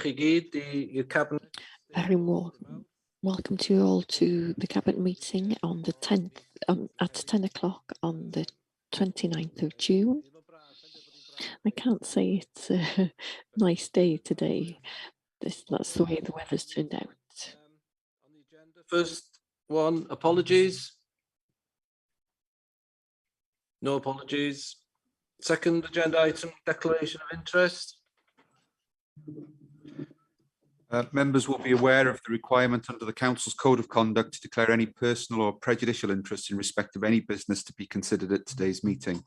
i gyd i'r cabinet. Very warm welcome to you all to the cabinet meeting on the 10th at 10 o'clock on the 29th of June. I can't say it's a nice day today. That's the way the weather's turned out. On the agenda, first one, apologies. No apologies. Second agenda item, declaration of interest. Members will be aware of the requirement under the Council's Code of Conduct to declare any personal or prejudicial interest in respect of any business to be considered at today's meeting.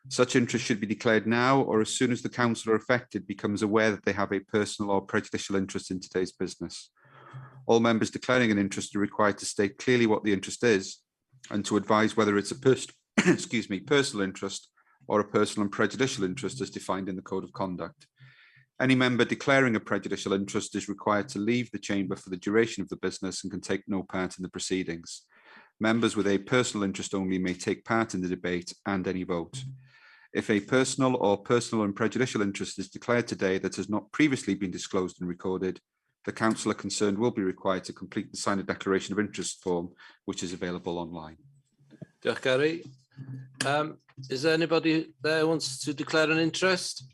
Such interest should be declared now or as soon as the councillor affected becomes aware that they have a personal or prejudicial interest in today's business. All members declaring an interest are required to state clearly what the interest is and to advise whether it's a personal interest or a personal and prejudicial interest as defined in the Code of Conduct. Any member declaring a prejudicial interest is required to leave the chamber for the duration of the business and can take no part in the proceedings. Members with a personal interest only may take part in the debate and any vote. If a personal or personal and prejudicial interest is declared today that has not previously been disclosed and recorded, the councillor concerned will be required to complete and sign a declaration of interest form, which is available online. Diolch, Gary. Is there anybody there who wants to declare an interest?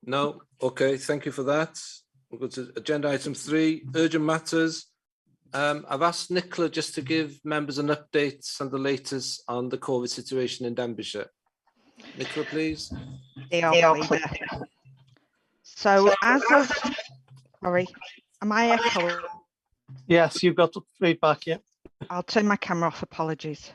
No? Okay, thank you for that. We'll go to agenda item 3, urgent matters. I've asked Nicola just to give members an update on the latest on the COVID situation in Denbighshire. Nicola, please. So as of, sorry, am I echoing? Yes, you've got feedback, yeah. I'll turn my camera off, apologies.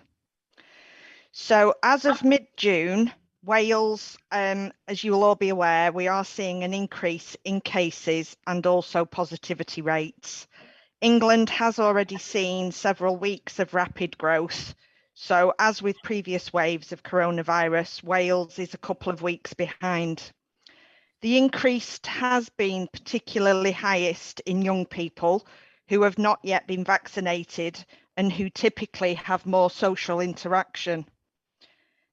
So as of mid-June, Wales, as you will all be aware, we are seeing an increase in cases and also positivity rates. England has already seen several weeks of rapid growth. So as with previous waves of coronavirus, Wales is a couple of weeks behind. The increase has been particularly highest in young people who have not yet been vaccinated and who typically have more social interaction.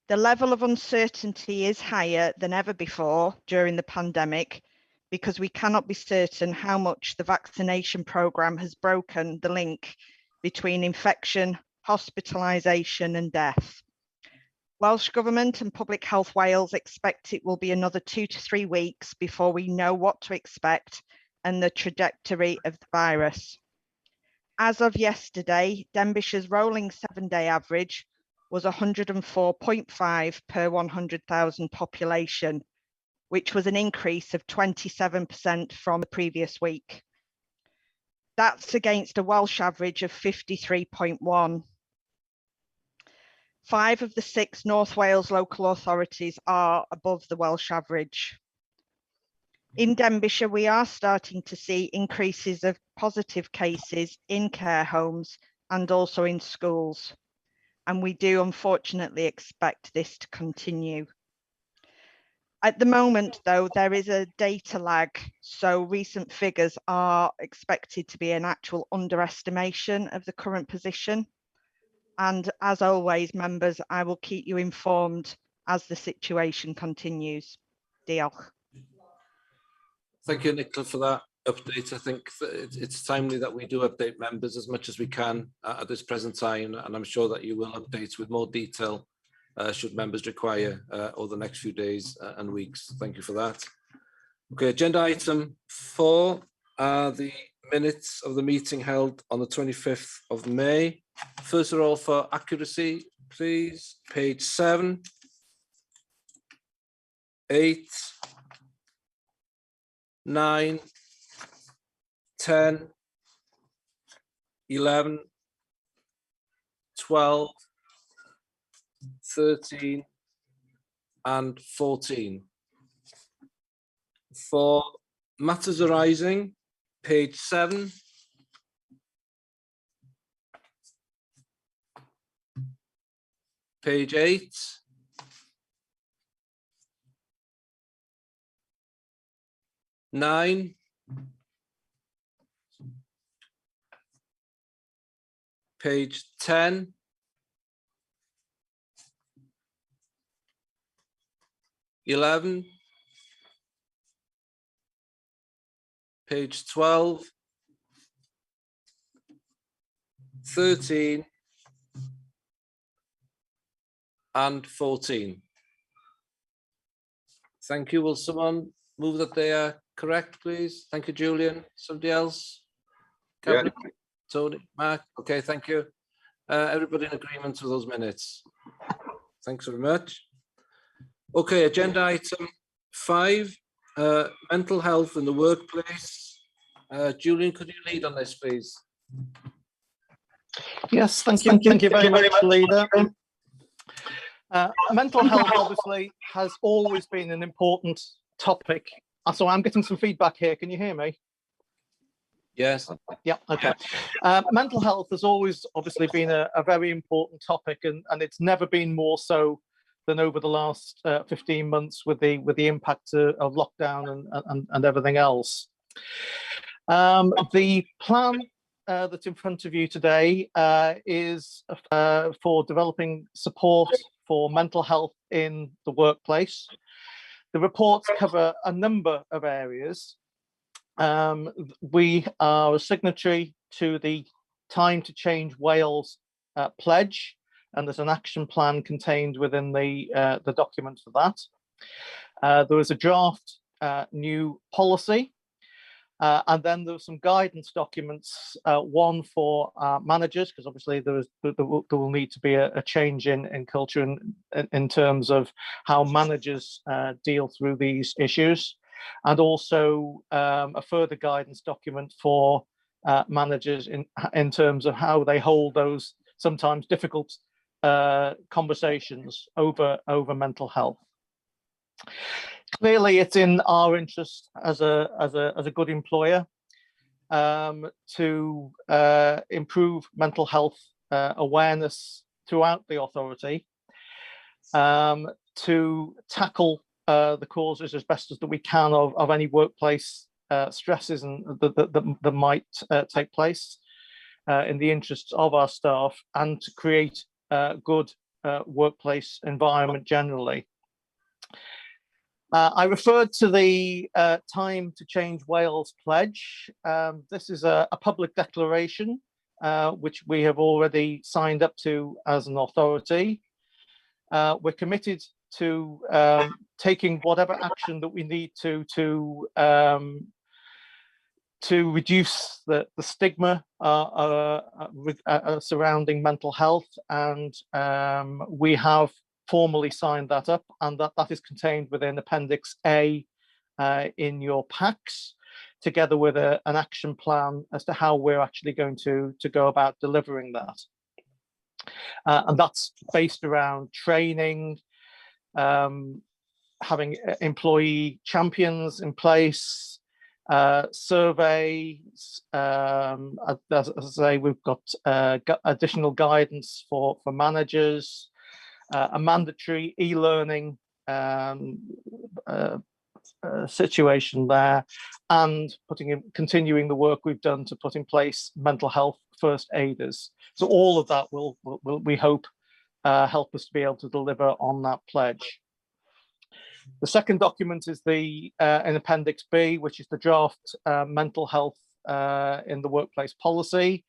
The level of uncertainty is higher than ever before during the pandemic because we cannot be certain how much the vaccination programme has broken the link between infection, hospitalisation and death. Welsh Government and Public Health Wales expect it will be another 2 to 3 weeks before we know what to expect and the trajectory of the virus. As of yesterday, Denbighshire's rolling 7-day average was 104.5 per 100,000 population, which was an increase of 27% from the previous week. That's against a Welsh average of 53.1. 5 of the 6 North Wales local authorities are above the Welsh average. In Denbighshire, we are starting to see increases of positive cases in care homes and also in schools. And we do unfortunately expect this to continue. At the moment, though, there is a data lag, so recent figures are expected to be an actual underestimation of the current position. And as always, members, I will keep you informed as the situation continues. Diolch. Thank you, Nicola, for that update. I think that it's timely that we do update members as much as we can at this present time, and I'm sure that you will update with more detail should members require over the next few days and weeks. Thank you for that. Okay, agenda item 4 are the minutes of the meeting held on the 25th of May. First of all, for accuracy, please, page 7, 8, 9, 10, 11, 12, 13, and 14. For matters arising, page 7, page 8, nine, page 10, 11, page 12, 13, and 14. Thank you. Will someone move that they are correct, please? Thank you, Julian. Somebody else? Yeah. Cameron? Tony? Mark? Okay, thank you. Everybody in agreement with those minutes? Thanks very much. Okay, agenda item 5, mental health in the workplace. Julian, could you lead on this, please? Yes, thank you. Thank you very much, Leader. Mental health obviously has always been an important topic. So I'm getting some feedback here. Can you hear me? Yes. Yeah, okay. Mental health has always obviously been a very important topic, and it's never been more so than over the last 15 months with the impact of lockdown and everything else. The plan that's in front of you today is for developing support for mental health in the workplace. The reports cover a number of areas. We are a signatory to the Time to Change Wales pledge, and there's an action plan contained within the document for that. There is a draft new policy, and then there were some guidance documents, one for managers, because obviously there will need to be a change in culture in terms of how managers deal through these issues, and also a further guidance document for managers in terms of how they hold those sometimes difficult conversations over mental health. Clearly, it's in our interest as a good employer to improve mental health awareness throughout the authority, to tackle the causes as best as that we can of any workplace stresses and that might take place in the interests of our staff, and to create a good workplace environment generally. I referred to the Time to Change Wales pledge. This is a public declaration which we have already signed up to as an authority. We're committed to taking whatever action that we need to reduce the stigma surrounding mental health, and we have formally signed that up, and that is contained within Appendix A in your packs, together with an action plan as to how we're actually going to go about delivering that. And that's based around training, having employee champions in place, surveys. As I say, we've got additional guidance for managers, a mandatory e-learning situation there, and continuing the work we've done to put in place mental health first aiders. So all of that will we hope help us to be able to deliver on that pledge. The second document is in Appendix B, which is the draft mental health in the workplace policy.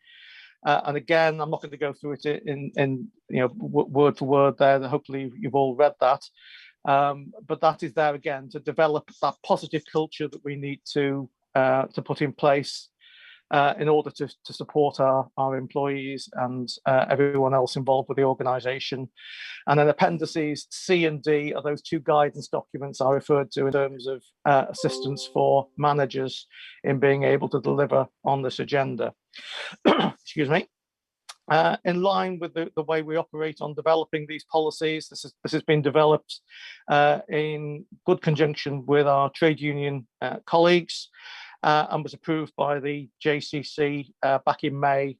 And again, I'm not going to go through it in word for word there. Hopefully you've all read that. But that is there again to develop that positive culture that we need to put in place in order to support our employees and everyone else involved with the organisation. And then appendices C and D are those two guidance documents I referred to in terms of assistance for managers in being able to deliver on this agenda. Excuse me. In line with the way we operate on developing these policies, this has been developed in good conjunction with our trade union colleagues, and was approved by the JCC back in May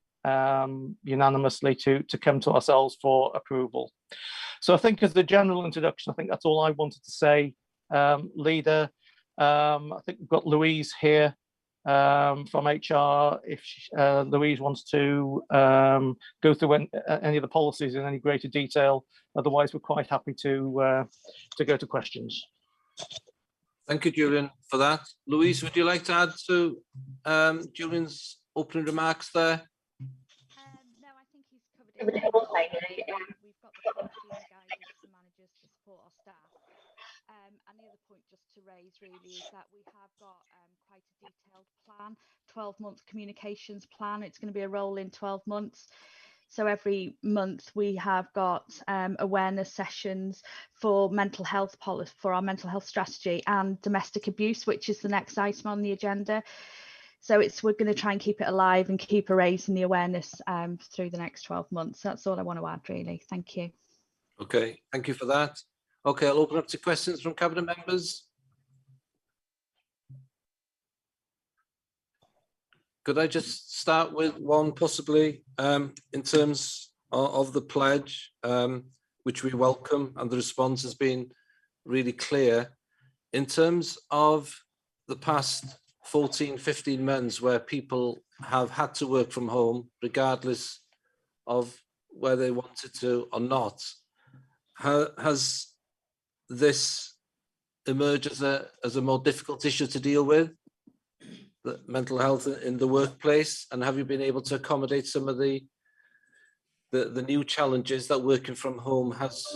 unanimously to come to ourselves for approval. So I think as the general introduction, I think that's all I wanted to say, Leader. I think we've got Louise here from HR, if Louise wants to go through any of the policies in any greater detail. Otherwise, we're quite happy to go to questions. Thank you, Julian, for that. Louise, would you like to add to Julian's opening remarks there? No, I think he's covered it all. We've got the policy and the guidance for managers to support our staff. And the other point just to raise really is that we have got quite a detailed plan, 12-month communications plan. It's going to be a rolling 12 months. So every month we have got awareness sessions for mental health policy, for our mental health strategy, and domestic abuse, which is the next item on the agenda. So we're going to try and keep it alive and keep raising the awareness through the next 12 months. That's all I want to add, really. Thank you. Okay, thank you for that. Okay, I'll open up to questions from Cabinet members. Could I just start with one possibly in terms of the pledge, which we welcome, and the response has been really clear. In terms of the past 14, 15 months where people have had to work from home, regardless of whether they wanted to or not, has this emerged as a more difficult issue to deal with? The mental health in the workplace, and have you been able to accommodate some of the new challenges that working from home has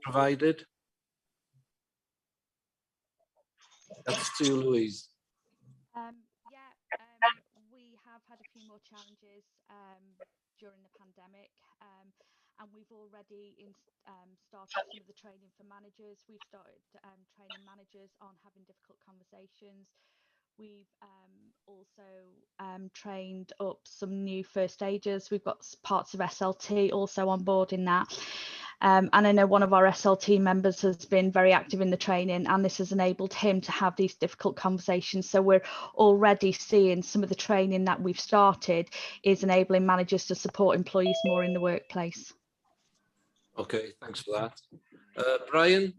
provided? That's to you, Louise. We have had a few more challenges during the pandemic, and we've already started some of the training for managers. We've started training managers on having difficult conversations. We've also trained up some new first aiders. We've got parts of SLT also on board in that. And I know one of our SLT members has been very active in the training, and this has enabled him to have these difficult conversations. So we're already seeing some of the training that we've started is enabling managers to support employees more in the workplace. Okay, thanks for that. Brian?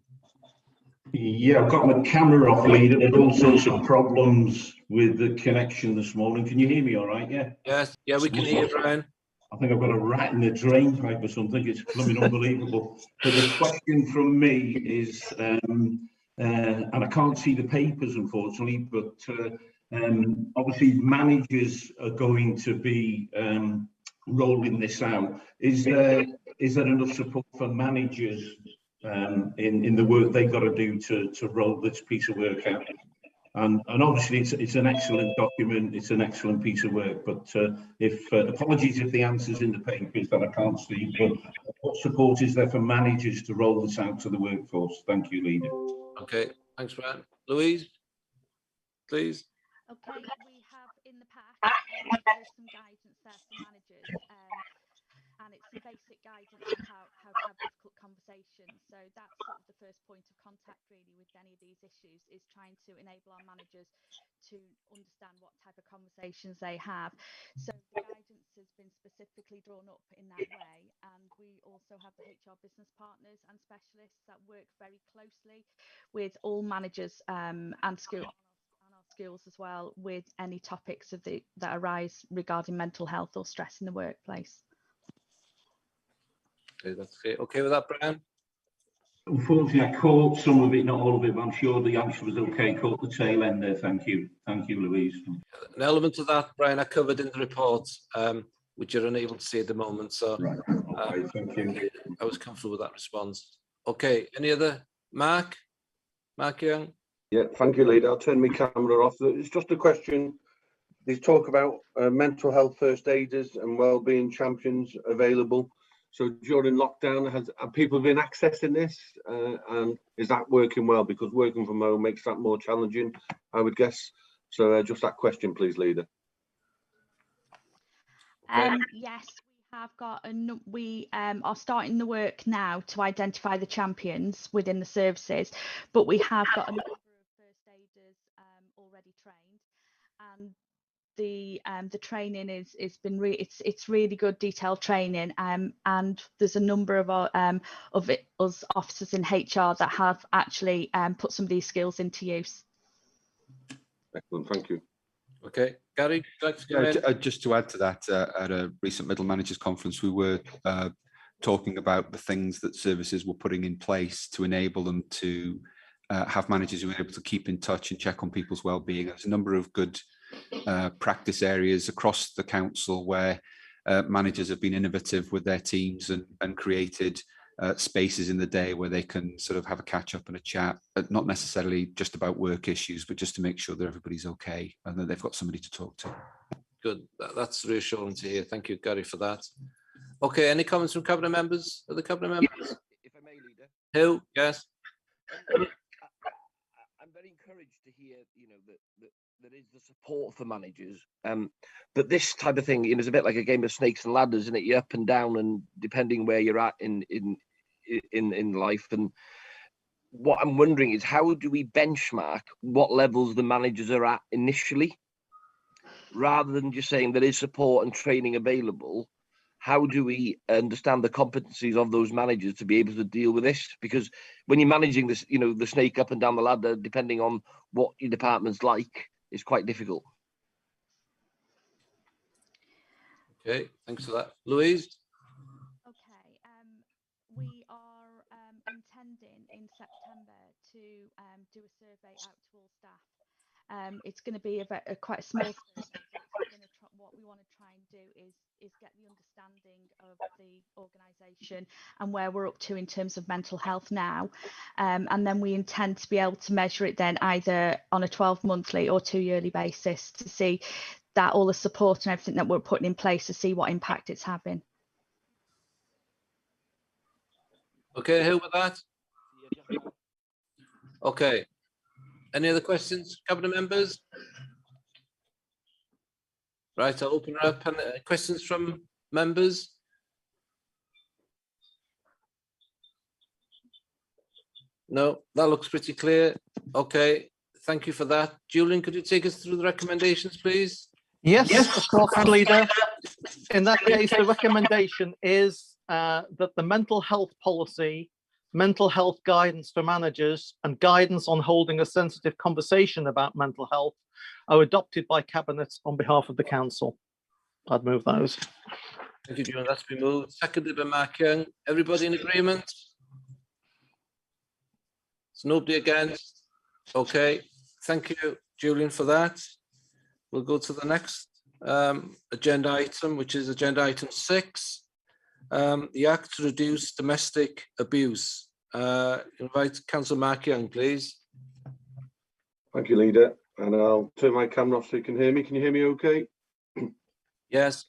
Yeah, I've got my camera off, leader. There's all sorts of problems with the connection this morning. Can you hear me all right? Yeah. Yes, yeah, we can hear you, Brian. I think I've got a rat in the drain pipe or something. It's blooming unbelievable. But the question from me is, and I can't see the papers, unfortunately, but obviously managers are going to be rolling this out. Is there enough support for managers in the work they've got to do to roll this piece of work out? And obviously it's an excellent document, it's an excellent piece of work, but apologies if the answer's in the papers that I can't see, but what support is there for managers to roll this out to the workforce? Thank you, leader. Okay, thanks, Brian. Louise, please. Okay, we have in the past there's some guidance there for managers, and it's some basic guidance on how to have difficult conversations. So that's sort of the first point of contact really with any of these issues, is trying to enable our managers to understand what type of conversations they have. So the guidance has been specifically drawn up in that way, and we also have the HR business partners and specialists that work very closely with all managers and schools as well, with any topics that arise regarding mental health or stress in the workplace. Okay, that's great. Okay with that, Brian? Unfortunately, I caught some of it, not all of it, but I'm sure the answer was okay. Caught the tail end there. Thank you, Louise. An element of that, Brian, I covered in the report, which you're unable to see at the moment. So right. Okay, thank you. I was comfortable with that response. Okay, any other? Mark Young? Yeah, thank you, leader. I'll turn my camera off. It's just a question. There's talk about mental health first aiders and wellbeing champions available. So during lockdown, have people been accessing this, and is that working well? Because working from home makes that more challenging, I would guess. So just that question, please, leader. Yes, we have got we are starting the work now to identify the champions within the services, but we have got a number of first aiders already trained, and the training it's been it's really good detailed training, and there's a number of us officers in HR that have actually put some of these skills into use. Excellent, thank you. Okay, Gary, just to add to that, at a recent Middle Managers Conference, we were talking about the things that services were putting in place to enable them to have managers who are able to keep in touch and check on people's well-being. There's a number of good practice areas across the council where managers have been innovative with their teams and created spaces in the day where they can sort of have a catch up and a chat, not necessarily just about work issues, but just to make sure that everybody's okay and that they've got somebody to talk to. Good. That's reassuring to hear. Thank you, Gary, for that. Okay, any comments from cabinet members? Other cabinet members? If I may, Leader. Who? Yes. I'm very encouraged to hear, that there is the support for managers. But this type of thing, is a bit like a game of snakes and ladders, isn't it? You're up and down, and depending where you're at in life. And what I'm wondering is, how do we benchmark what levels the managers are at initially, rather than just saying there is support and training available? How do we understand the competencies of those managers to be able to deal with this? Because when you're managing this, the snake up and down the ladder, depending on what your department's like, is quite difficult. Okay, thanks for that. Louise? Okay, we are intending in September to do a survey out to all staff. It's going to be quite a small survey. What we want to try and do is get the understanding of the organisation and where we're up to in terms of mental health now, and then we intend to be able to measure it then either on a 12-monthly or 2-yearly basis to see that all the support and everything that we're putting in place, to see what impact it's having. Okay, who with that? Okay. Any other questions, cabinet members? Right, I'll open it up. And questions from members? No, that looks pretty clear. Okay, thank you for that. Julian, could you take us through the recommendations, please? Yes, of course, Leader. In that case, the recommendation is that the mental health policy, mental health guidance for managers, and guidance on holding a sensitive conversation about mental health are adopted by Cabinet on behalf of the Council. I'd move those. Thank you, Julian. That's been moved. Seconded by Mark Young. Everybody in agreement? There's nobody against. Okay, thank you, Julian, for that. We'll go to the next agenda item, which is agenda item 6, the Act to Reduce Domestic Abuse. Invite Councillor Mark Young, please. Thank you, Leader. And I'll turn my camera off so you can hear me. Can you hear me okay? Yes.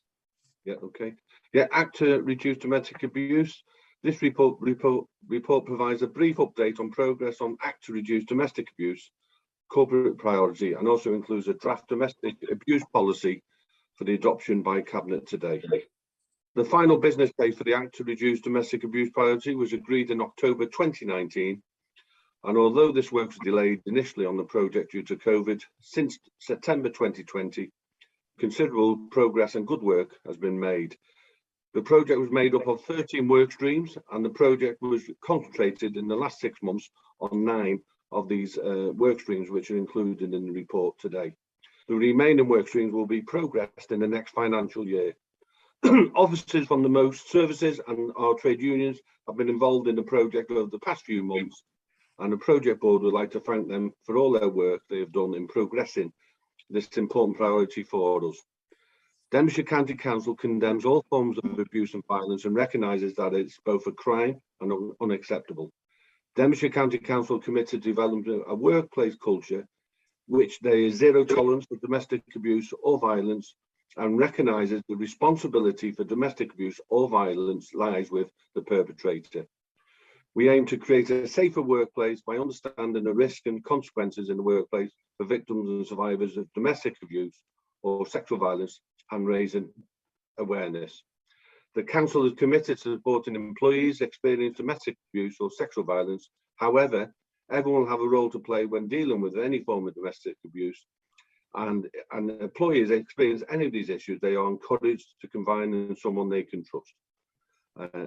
Yeah, okay. Yeah, Act to Reduce Domestic Abuse. This report provides a brief update on progress on Act to Reduce Domestic Abuse, corporate priority, and also includes a draft domestic abuse policy for the adoption by Cabinet today. The final business day for the Act to Reduce Domestic Abuse priority was agreed in October 2019. And although this work was delayed initially on the project due to COVID, since September 2020, considerable progress and good work has been made. The project was made up of 13 work streams, and the project was concentrated in the last 6 months on 9 of these work streams, which are included in the report today. The remaining work streams will be progressed in the next financial year. Officers from the most services and our trade unions have been involved in the project over the past few months, and the project board would like to thank them for all their work they have done in progressing this important priority for us. Denbighshire County Council condemns all forms of abuse and violence and recognises that it's both a crime and unacceptable. Denbighshire County Council committed to developing a workplace culture which there is zero tolerance for domestic abuse or violence, and recognises the responsibility for domestic abuse or violence lies with the perpetrator. We aim to create a safer workplace by understanding the risk and consequences in the workplace for victims and survivors of domestic abuse or sexual violence, and raising awareness. The Council is committed to supporting employees experiencing domestic abuse or sexual violence. However, everyone will have a role to play when dealing with any form of domestic abuse. And employees experience any of these issues, they are encouraged to confide in someone they can trust.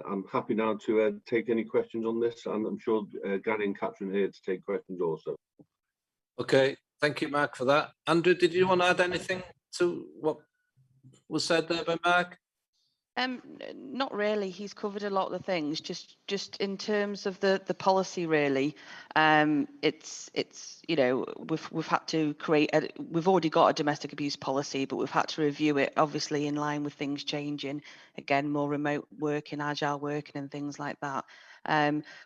I'm happy now to take any questions on this, and I'm sure Gary and Catherine are here to take questions also. Okay, thank you, Mark, for that. Andrew, did you want to add anything to what was said there by Mark? Not really. He's covered a lot of the things. Just in terms of the policy, really. It's you know, we've had to create. We've already got a domestic abuse policy, but we've had to review it, obviously in line with things changing. Again, more remote working, agile working, and things like that.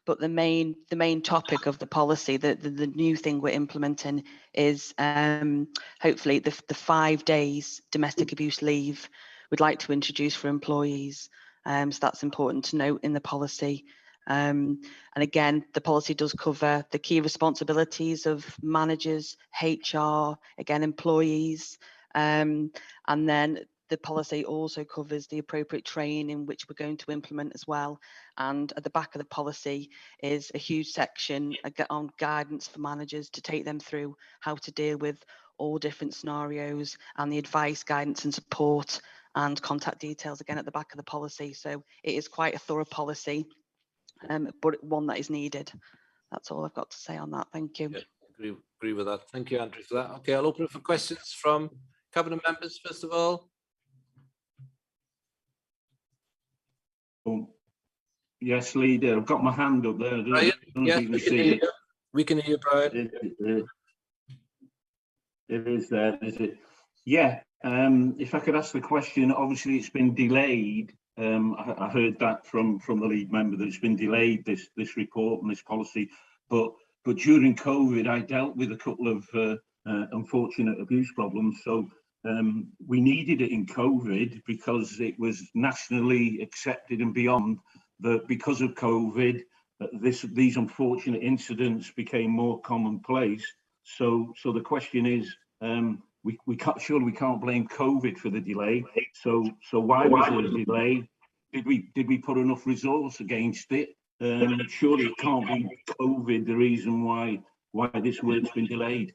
But the main topic of the policy, the new thing we're implementing is hopefully the 5 days domestic abuse leave we'd like to introduce for employees. So that's important to note in the policy. And again, the policy does cover the key responsibilities of managers, HR, again, employees. And then the policy also covers the appropriate training which we're going to implement as well. And at the back of the policy is a huge section on guidance for managers to take them through how to deal with all different scenarios and the advice, guidance and support and contact details again at the back of the policy. So it is quite a thorough policy, but one that is needed. That's all I've got to say on that. Thank you. Yeah, agree with that. Thank you, Andrew, for that. Okay, I'll open it for questions from cabinet members first of all. Oh, yes, leader. I've got my hand up there. Brian, yeah, we can hear you, Brian. It is there, is it? Yeah. If I could ask the question, obviously it's been delayed. I heard that from the lead member that it's been delayed, this report and this policy. But during COVID, I dealt with a couple of unfortunate abuse problems. So we needed it in COVID because it was nationally accepted and beyond that because of COVID, these unfortunate incidents became more commonplace. So the question is, we can't blame COVID for the delay. So why was there a delay? Did we put enough resource against it? Surely it can't be COVID the reason why this work's been delayed.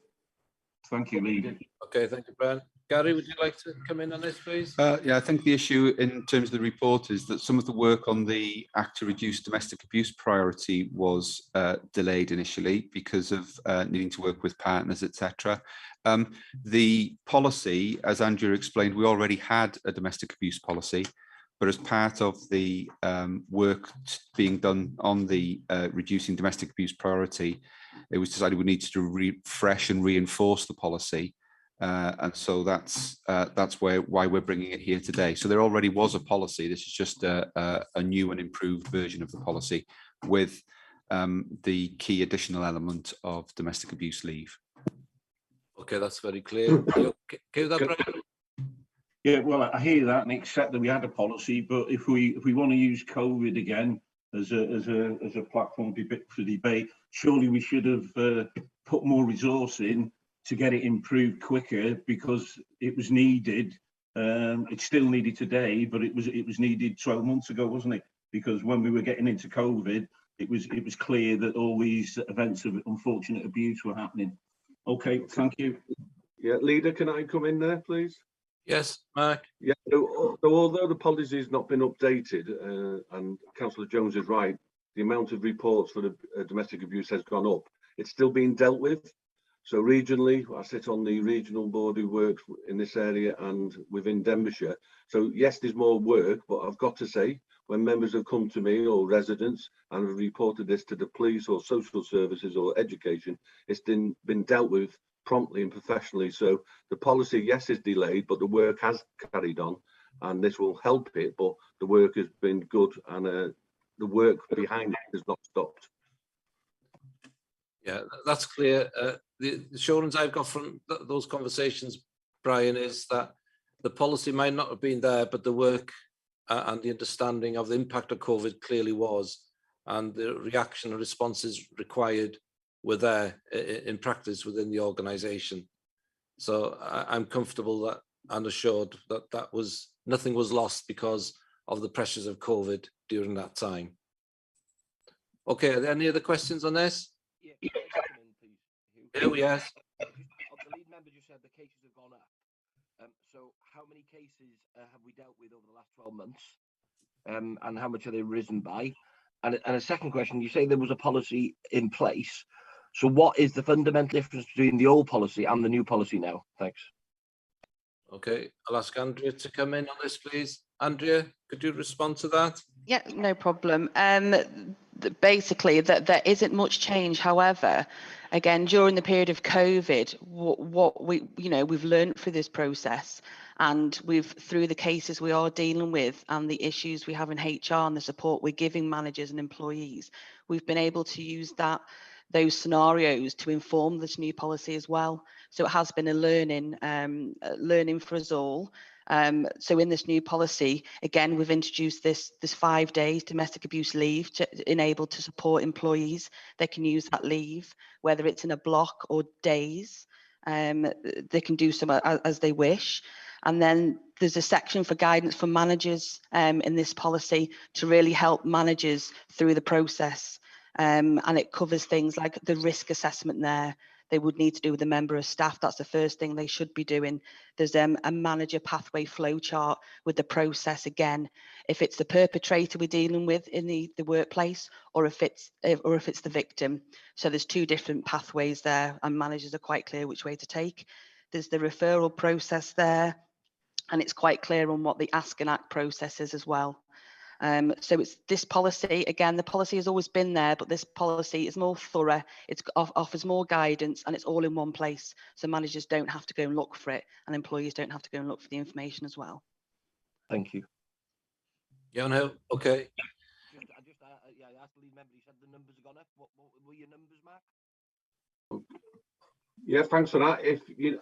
Thank you, leader. Okay, thank you, Brian. Gary, would you like to come in on this, please? Yeah, I think the issue in terms of the report is that some of the work on the Act to Reduce Domestic Abuse priority was delayed initially because of needing to work with partners, etc. The policy, as Andrew explained, we already had a domestic abuse policy, but as part of the work being done on the reducing domestic abuse priority, it was decided we needed to refresh and reinforce the policy. And so that's why we're bringing it here today. So there already was a policy. This is just a new and improved version of the policy with the key additional element of domestic abuse leave. Okay, that's very clear. Okay with that, Brian? Yeah, well, I hear that and accept that we had a policy, but if we want to use COVID again as a platform for debate, surely we should have put more resource in to get it improved quicker because it was needed. It's still needed today, but it was needed 12 months ago, wasn't it? Because when we were getting into COVID, it was clear that all these events of unfortunate abuse were happening. Okay, thank you. Yeah, leader, can I come in there, please? Yes, Mark. Yeah, so although the policy has not been updated, and Councillor Jones is right, the amount of reports for the domestic abuse has gone up. It's still being dealt with. So regionally, I sit on the regional board who works in this area and within Denbighshire. So yes, there's more work, but I've got to say, when members have come to me or residents and have reported this to the police or social services or education, it's been dealt with promptly and professionally. So the policy, yes, is delayed, but the work has carried on and this will help it, but the work has been good and the work behind it has not stopped. Yeah, that's clear. The assurance I've got from those conversations, Brian, is that the policy might not have been there, but the work and the understanding of the impact of COVID clearly was, and the reaction and responses required were there in practice within the organisation. So I'm comfortable that and assured that nothing was lost because of the pressures of COVID during that time. Okay, are there any other questions on this? Yeah, Oh, yes. The lead member just said the cases have gone up. So how many cases have we dealt with over the last 12 months? And how much have they risen by? And a second question, you say there was a policy in place. So what is the fundamental difference between the old policy and the new policy now? Thanks. Okay, I'll ask Andrea to come in on this, please. Andrea, could you respond to that? Yeah, no problem. Basically, that there isn't much change. However, again, during the period of COVID, what we, we've learned through this process, and through the cases we are dealing with and the issues we have in HR and the support we're giving managers and employees, we've been able to use those scenarios to inform this new policy as well. So it has been a learning for us all. So in this new policy, again, we've introduced this 5 days domestic abuse leave to enable to support employees. They can use that leave, whether it's in a block or days. They can do so as they wish. And then there's a section for guidance for managers in this policy to really help managers through the process. And it covers things like the risk assessment there. They would need to do with a member of staff. That's the first thing they should be doing. There's a manager pathway flow chart with the process again. If it's the perpetrator we're dealing with in the workplace, or if it's the victim. So there's 2 different pathways there, and managers are quite clear which way to take. There's the referral process there, and it's quite clear on what the ask and act process is as well. So it's this policy, again, the policy has always been there, but this policy is more thorough, it offers more guidance, and it's all in one place. So managers don't have to go and look for it, and employees don't have to go and look for the information as well. Thank you. Yeah, no, okay. I asked the lead member, he said the numbers have gone up. What were your numbers, Mark? Yeah, thanks for that.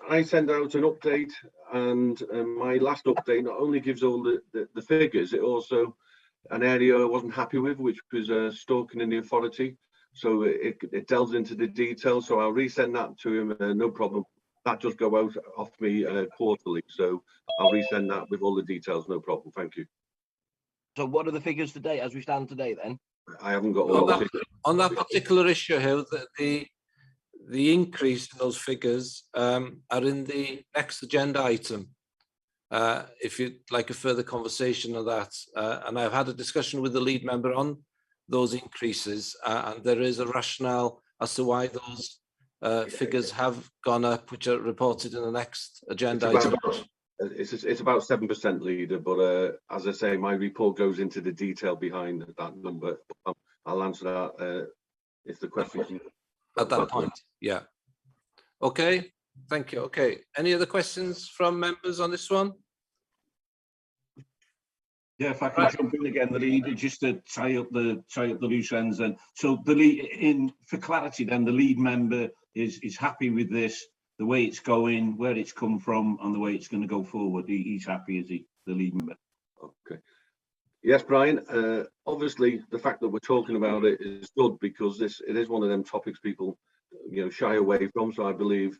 I send out an update, and my last update not only gives all the figures, it also an area I wasn't happy with, which was stalking in the authority. So it delves into the details. So I'll resend that to him, no problem. That does go out off me quarterly. So I'll resend that with all the details, no problem. Thank you. So what are the figures today, as we stand today then? I haven't got all the figures. On that particular issue here, the increase in those figures are in the next agenda item. If you'd like a further conversation of that, and I've had a discussion with the lead member on those increases, and there is a rationale as to why those figures have gone up, which are reported in the next agenda item. It's about 7%, leader, but as I say, my report goes into the detail behind that number. I'll answer that if the question comes at that point. Yeah. Okay. Thank you. Okay. Any other questions from members on this one? Yeah, if I can jump in again, the lead, just to tie up the loose ends. And so the lead, for clarity, then the lead member is happy with this, the way it's going, where it's come from, and the way it's going to go forward. He's happy, is he, the lead member? Okay. Yes, Brian. Obviously, the fact that we're talking about it is good, because it is one of them topics people, shy away from. So I believe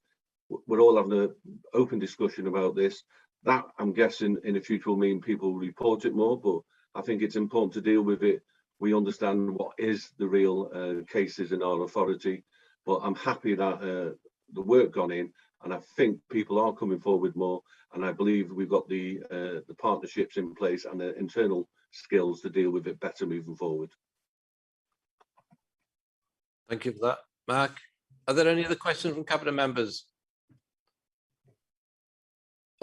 we're all having an open discussion about this. That, I'm guessing, in the future will mean people report it more, but I think it's important to deal with it. We understand what is the real cases in our authority, but I'm happy that the work gone in, and I think people are coming forward more, and I believe we've got the partnerships in place and the internal skills to deal with it better moving forward. Thank you for that, Mark. Are there any other questions from cabinet members?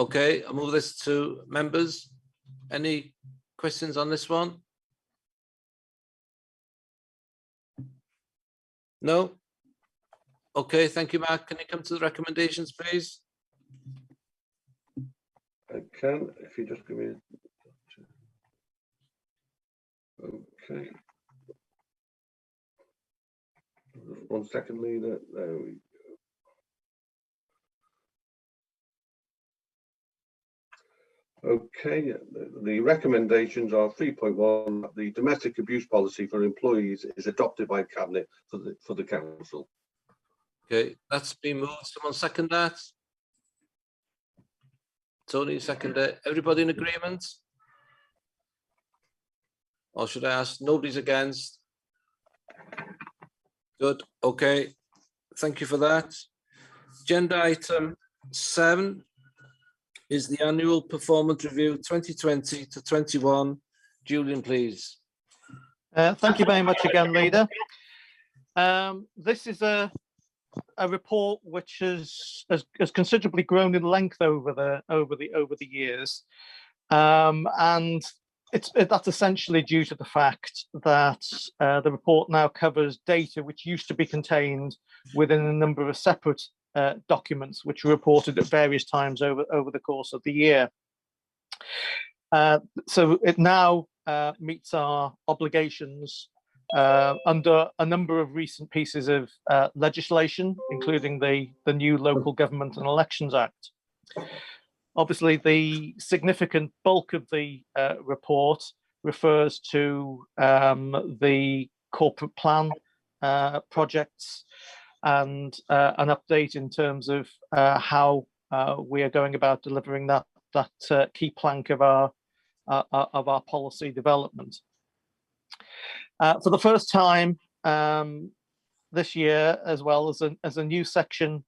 Okay, I'll move this to members. Any questions on this one? No? Okay, thank you, Mark. Can you come to the recommendations, please? I can, if you just give me okay. 1 second, leader. There we go. Okay, the recommendations are 3.1. The domestic abuse policy for employees is adopted by Cabinet for the council. Okay, that's been moved. Someone second that? Tony, second it. Everybody in agreement? Or should I ask? Nobody's against? Good. Okay. Thank you for that. Agenda item 7 is the annual performance review 2020 to 21. Julian, please. Thank you very much again, Leader. This is a report which has considerably grown in length over the years. And that's essentially due to the fact that the report now covers data which used to be contained within a number of separate documents which were reported at various times over the course of the year. So it now meets our obligations under a number of recent pieces of legislation, including the new Local Government and Elections Act. Obviously, the significant bulk of the report refers to the corporate plan projects and an update in terms of how we are going about delivering that key plank of our policy development. For the first time this year, as well as a new section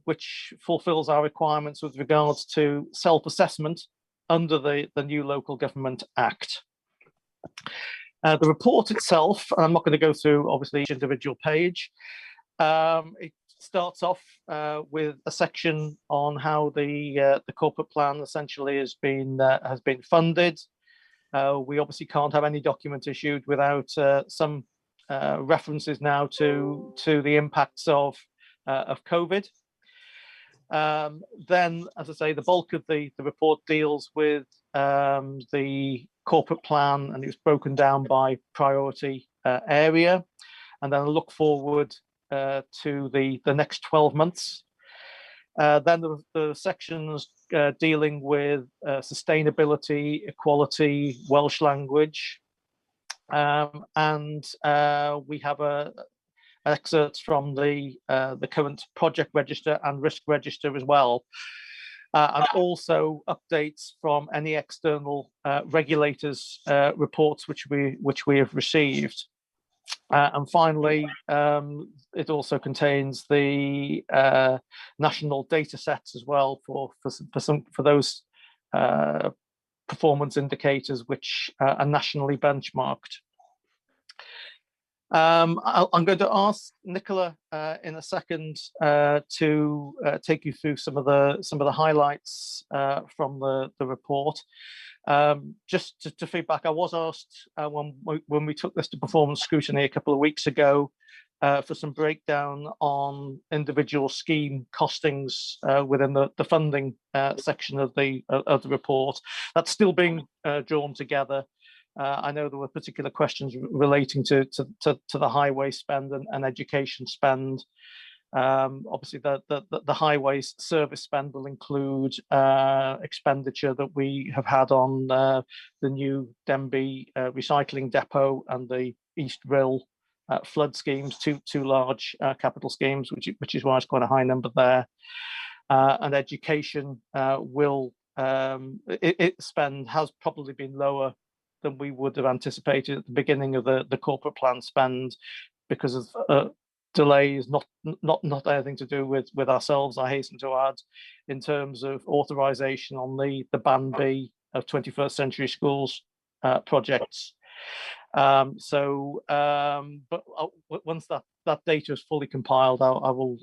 which fulfills our requirements with regards to self-assessment under the new Local Government Act. The report itself, and I'm not going to go through obviously each individual page, it starts off with a section on how the corporate plan essentially has been funded. We obviously can't have any document issued without some references now to the impacts of COVID. Then, as I say, the bulk of the report deals with the corporate plan, and it's broken down by priority area, and then a look forward to the next 12 months. Then the sections dealing with sustainability, equality, Welsh language, and we have excerpts from the current project register and risk register as well, and also updates from any external regulators' reports which we have received. And finally, it also contains the national data sets as well for those performance indicators which are nationally benchmarked. I'm going to ask Nicola in a second to take you through some of the highlights from the report. Just to feedback, I was asked when we took this to performance scrutiny a couple of weeks ago for some breakdown on individual scheme costings within the funding section of the report. That's still being drawn together. I know there were particular questions relating to the highway spend and education spend. Obviously, the highways service spend will include expenditure that we have had on the new Denbigh recycling depot and the East Rill flood schemes, two large capital schemes, which is why it's quite a high number there. And education its spend has probably been lower than we would have anticipated at the beginning of the corporate plan spend because of delays, not anything to do with ourselves, I hasten to add, in terms of authorization on the Band B of 21st Century Schools projects. But once that data is fully compiled, I will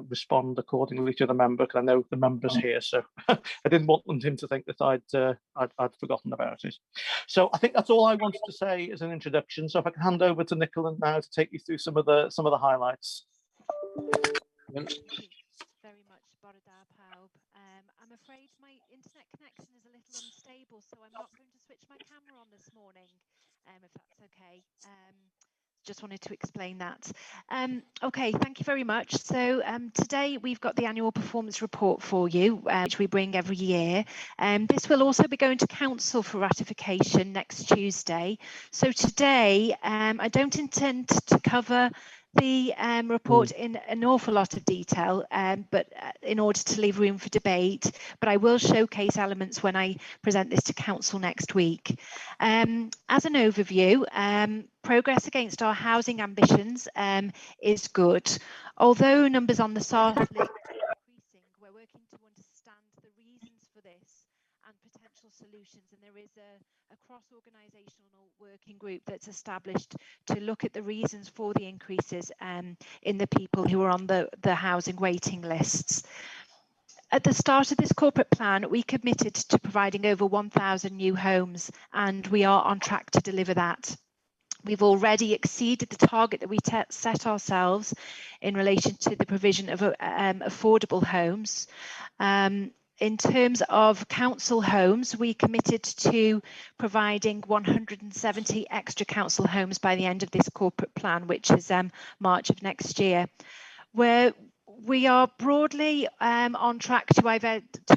respond accordingly to the member, because I know the member's here, so I didn't want him to think that I'd forgotten about it. So I think that's all I wanted to say as an introduction. So if I can hand over to Nicola now to take you through some of the highlights. Thank you very much, Bore da pawb. I'm afraid my internet connection is a little unstable, so I'm not going to switch my camera on this morning, if that's okay. Just wanted to explain that. Okay, thank you very much. So today we've got the annual performance report for you, which we bring every year. This will also be going to council for ratification next Tuesday. So today I don't intend to cover the report in an awful lot of detail, but in order to leave room for debate, but I will showcase elements when I present this to council next week. As an overview, progress against our housing ambitions is good. Although numbers on the SART list are increasing, we're working to understand the reasons for this and potential solutions, and there is a cross-organisational working group that's established to look at the reasons for the increases in the people who are on the housing waiting lists. At the start of this corporate plan, we committed to providing over 1,000 new homes, and we are on track to deliver that. We've already exceeded the target that we set ourselves in relation to the provision of affordable homes. In terms of council homes, we committed to providing 170 extra council homes by the end of this corporate plan, which is March of next year. We are broadly on track to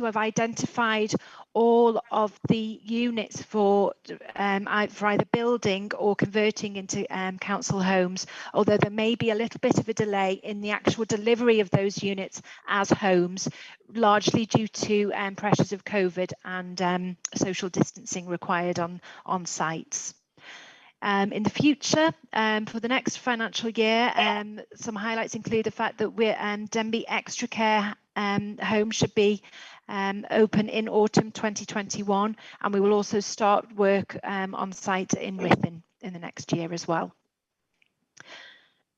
have identified all of the units for either building or converting into council homes, although there may be a little bit of a delay in the actual delivery of those units as homes, largely due to pressures of COVID and social distancing required on sites. In the future, for the next financial year, some highlights include the fact that Denbigh Extra Care home should be open in autumn 2021, and we will also start work on site in Ruthin in the next year as well.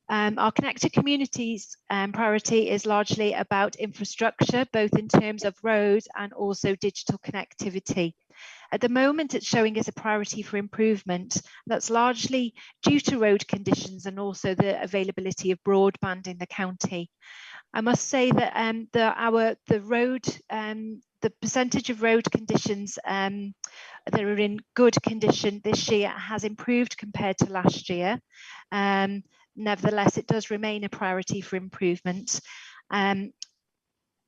Our Connected Communities priority is largely about infrastructure, both in terms of road and also digital connectivity. At the moment, it's showing as a priority for improvement. That's largely due to road conditions and also the availability of broadband in the county. I must say that the percentage of road conditions that are in good condition this year has improved compared to last year. Nevertheless, it does remain a priority for improvement.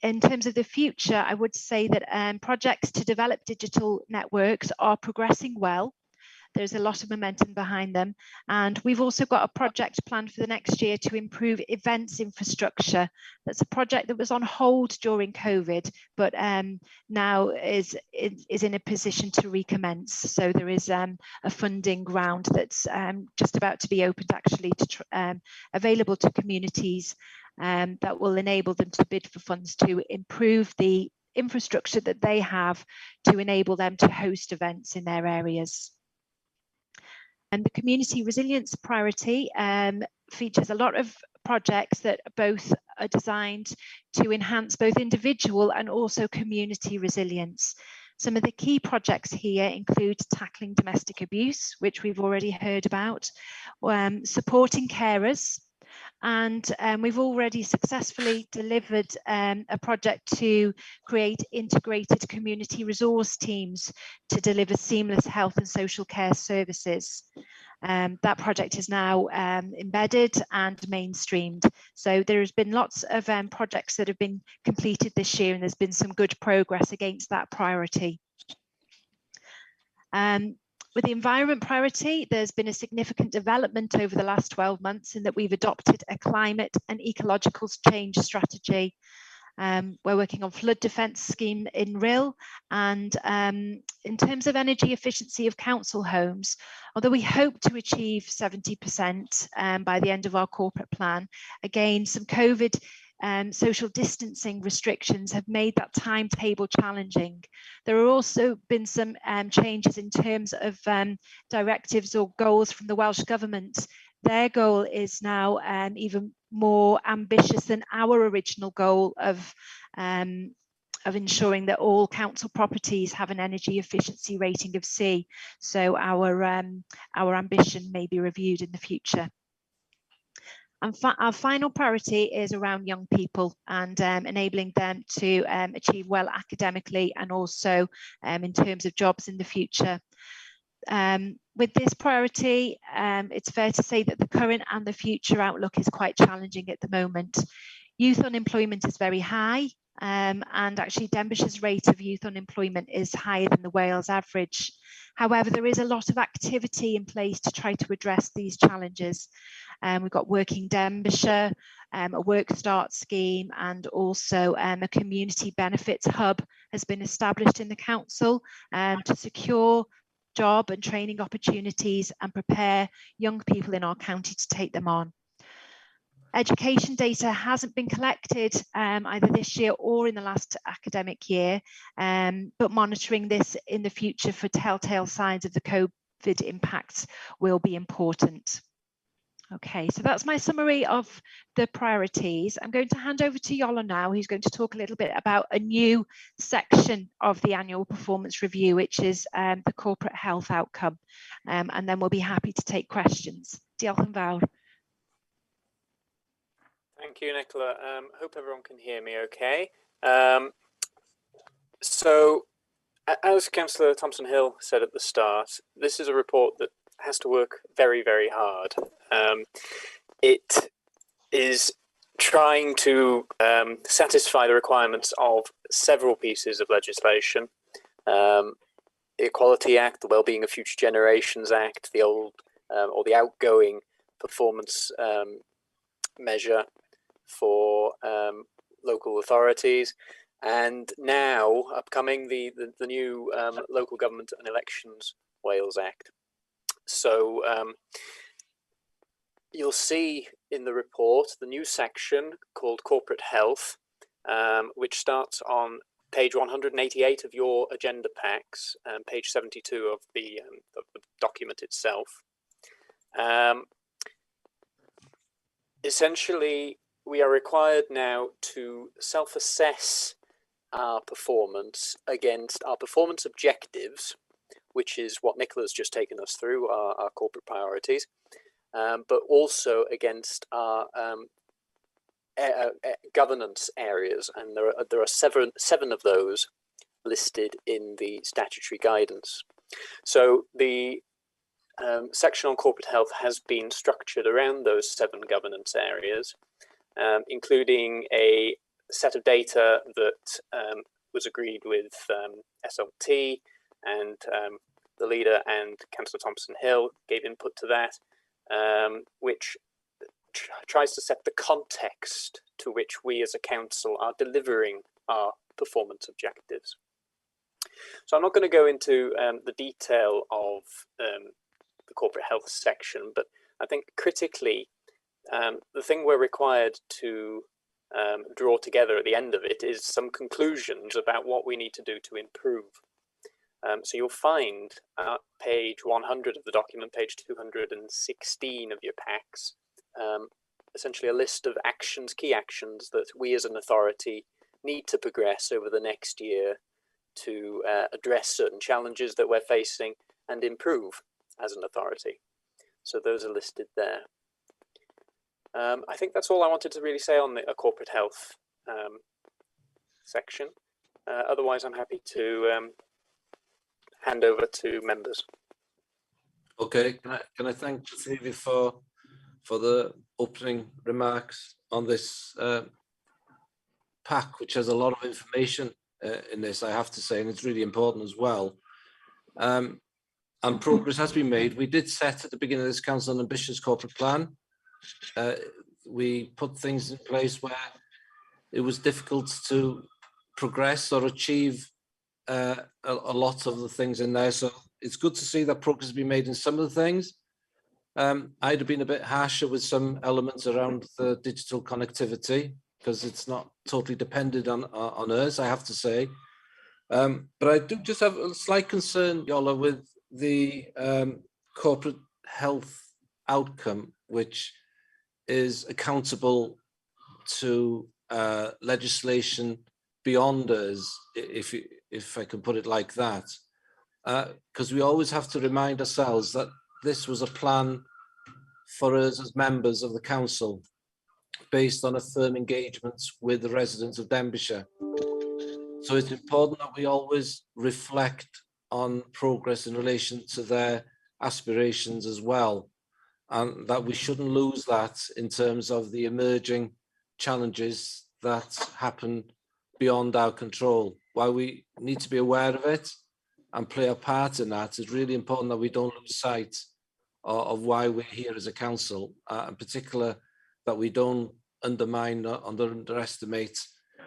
In terms of the future, I would say that projects to develop digital networks are progressing well. There's a lot of momentum behind them. And we've also got a project planned for the next year to improve events infrastructure. That's a project that was on hold during COVID, but now is in a position to recommence. So there is a funding round that's just about to be opened, actually, available to communities that will enable them to bid for funds to improve the infrastructure that they have to enable them to host events in their areas. And the community resilience priority features a lot of projects that both are designed to enhance both individual and also community resilience. Some of the key projects here include tackling domestic abuse, which we've already heard about, supporting carers, and we've already successfully delivered a project to create integrated community resource teams to deliver seamless health and social care services. That project is now embedded and mainstreamed. So there has been lots of projects that have been completed this year, and there's been some good progress against that priority. With the environment priority, there's been a significant development over the last 12 months in that we've adopted a climate and ecological change strategy. We're working on flood defence scheme in Rhyl, and in terms of energy efficiency of council homes, although we hope to achieve 70% by the end of our corporate plan, again, some COVID social distancing restrictions have made that timetable challenging. There have also been some changes in terms of directives or goals from the Welsh Government. Their goal is now even more ambitious than our original goal of ensuring that all council properties have an energy efficiency rating of C. So our ambition may be reviewed in the future. And our final priority is around young people and enabling them to achieve well academically and also in terms of jobs in the future. With this priority, it's fair to say that the current and the future outlook is quite challenging at the moment. Youth unemployment is very high, and actually Denbighshire's rate of youth unemployment is higher than the Wales average. However, there is a lot of activity in place to try to address these challenges. We've got Working Denbighshire, a Work Start scheme, and also a community benefits hub has been established in the council to secure job and training opportunities and prepare young people in our county to take them on. Education data hasn't been collected either this year or in the last academic year, but monitoring this in the future for telltale signs of the COVID impacts will be important. Okay, so that's my summary of the priorities. I'm going to hand over to Yola now, who's going to talk a little bit about a new section of the annual performance review, which is the corporate health outcome. And then we'll be happy to take questions. Diolch yn fawr. Thank you, Nicola. Hope everyone can hear me okay. So, as Councillor Thompson-Hill said at the start, this is a report that has to work very, very hard. It is trying to satisfy the requirements of several pieces of legislation. The Equality Act, the Wellbeing of Future Generations Act, the old or the outgoing performance measure for local authorities, and now upcoming the new Local Government and Elections Wales Act. So you'll see in the report the new section called Corporate Health, which starts on page 188 of your agenda packs and page 72 of the document itself. Essentially, we are required now to self-assess our performance against our performance objectives, which is what Nicola's just taken us through, our corporate priorities, but also against our governance areas, and there are seven of those listed in the statutory guidance. So the section on corporate health has been structured around those 7 governance areas, including a set of data that was agreed with SLT, and the leader and Councillor Thompson-Hill gave input to that, which tries to set the context to which we as a council are delivering our performance objectives. So I'm not going to go into the detail of the corporate health section, but I think critically, the thing we're required to draw together at the end of it is some conclusions about what we need to do to improve. So you'll find at page 100 of the document, page 216 of your packs, essentially a list of actions, key actions that we as an authority need to progress over the next year to address certain challenges that we're facing and improve as an authority. So those are listed there. I think that's all I wanted to really say on the corporate health section. Otherwise, I'm happy to hand over to members. Okay, can I thank Stevie for the opening remarks on this pack, which has a lot of information in this, I have to say, and it's really important as well. And progress has been made. We did set at the beginning of this council an ambitious corporate plan. We put things in place where it was difficult to progress or achieve a lot of the things in there. So it's good to see that progress has been made in some of the things. I'd have been a bit harsher with some elements around the digital connectivity because it's not totally dependent on us, I have to say. But I do just have a slight concern, Yola, with the corporate health outcome, which is accountable to legislation beyond us, if I can put it like that. Because we always have to remind ourselves that this was a plan for us as members of the council based on a firm engagement with the residents of Denbighshire. So it's important that we always reflect on progress in relation to their aspirations as well, and that we shouldn't lose that in terms of the emerging challenges that happen beyond our control. While we need to be aware of it and play a part in that, it's really important that we don't lose sight of why we're here as a council, in particular that we don't undermine or underestimate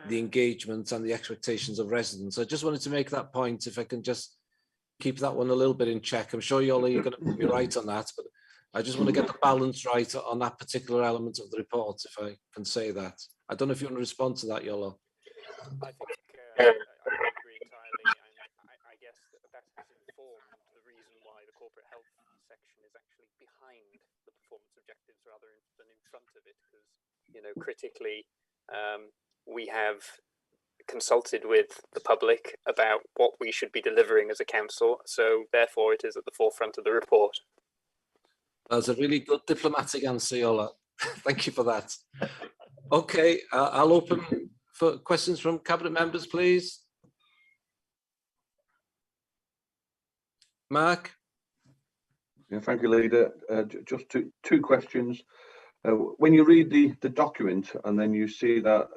the engagement and the expectations of residents. I just wanted to make that point, if I can just keep that one a little bit in check. I'm sure Yola, you're going to put me right on that, but I just want to get the balance right on that particular element of the report, if I can say that. I don't know if you want to respond to that, Yola. I think I agree entirely, and I guess that has informed the reason why the corporate health section is actually behind the performance objectives rather front of it because, you know, critically, we have consulted with the public about what we should be delivering as a council. So therefore it is at the forefront of the report. That's a really good diplomatic answer, Yola. Thank you for that. Okay, I'll open for questions from Cabinet members, please. Mark? Yeah, thank you, Leader. Just two questions. When you read the document and then you see that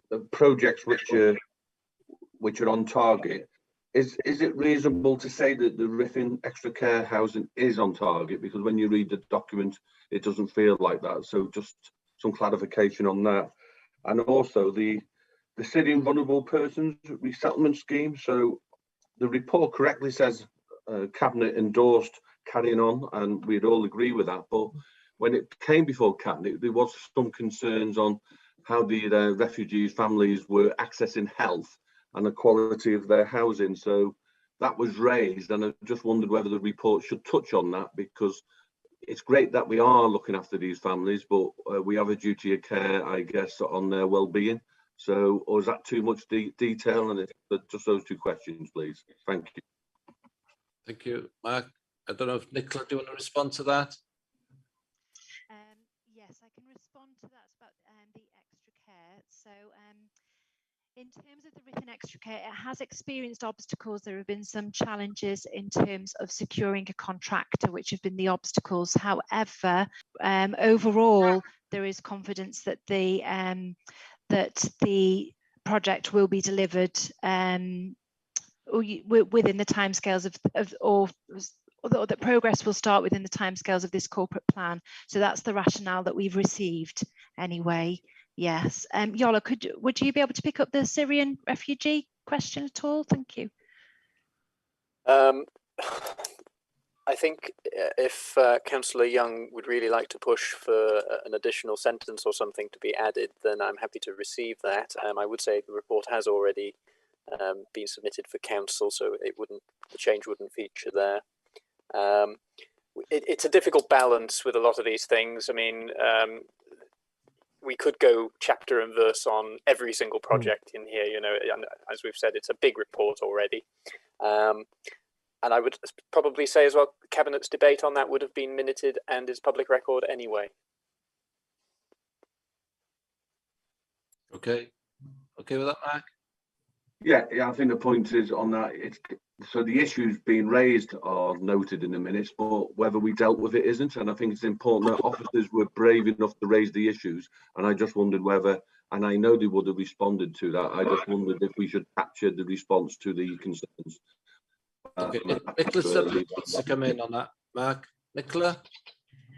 the projects which are on target, is it reasonable to say that the Ruthin extra care housing is on target? Because when you read the document, it doesn't feel like that. So just some clarification on that. And also the City Vulnerable Persons Resettlement Scheme. So the report correctly says Cabinet endorsed carrying on, and we'd all agree with that. But when it came before Cabinet, there was some concerns on how the refugees' families were accessing health and the quality of their housing. So that was raised, and I just wondered whether the report should touch on that, because it's great that we are looking after these families, but we have a duty of care, I guess, on their well-being. So, or is that too much detail? And just those two questions, please. Thank you. Thank you, Mark. I don't know if Nicola, do you want to respond to that? Yes, I can respond to that about the extra care. So in terms of the Ruthin extra care, it has experienced obstacles. There have been some challenges in terms of securing a contractor, which have been the obstacles. However, overall, there is confidence that the project will be delivered within the timescales or that progress will start within the timescales of this corporate plan. So that's the rationale that we've received anyway. Yes. Yola, would you be able to pick up the Syrian refugee question at all? Thank you. I think if Councillor Young would really like to push for an additional sentence or something to be added, then I'm happy to receive that. I would say the report has already been submitted for council, so the change wouldn't feature there. It's a difficult balance with a lot of these things. I mean, we could go chapter and verse on every single project in here, you know, and as we've said, it's a big report already. And I would probably say as well, the Cabinet's debate on that would have been minuted and is public record anyway. Okay. Okay with that, Mark? Yeah, I think the point is on that. So the issues being raised are noted in the minutes, but whether we dealt with it isn't. And I think it's important that officers were brave enough to raise the issues. And I just wondered whether, and I know they would have responded to that, I just wondered if we should capture the response to the concerns. Okay, Nicola wants to come in on that. Mark, Nicola?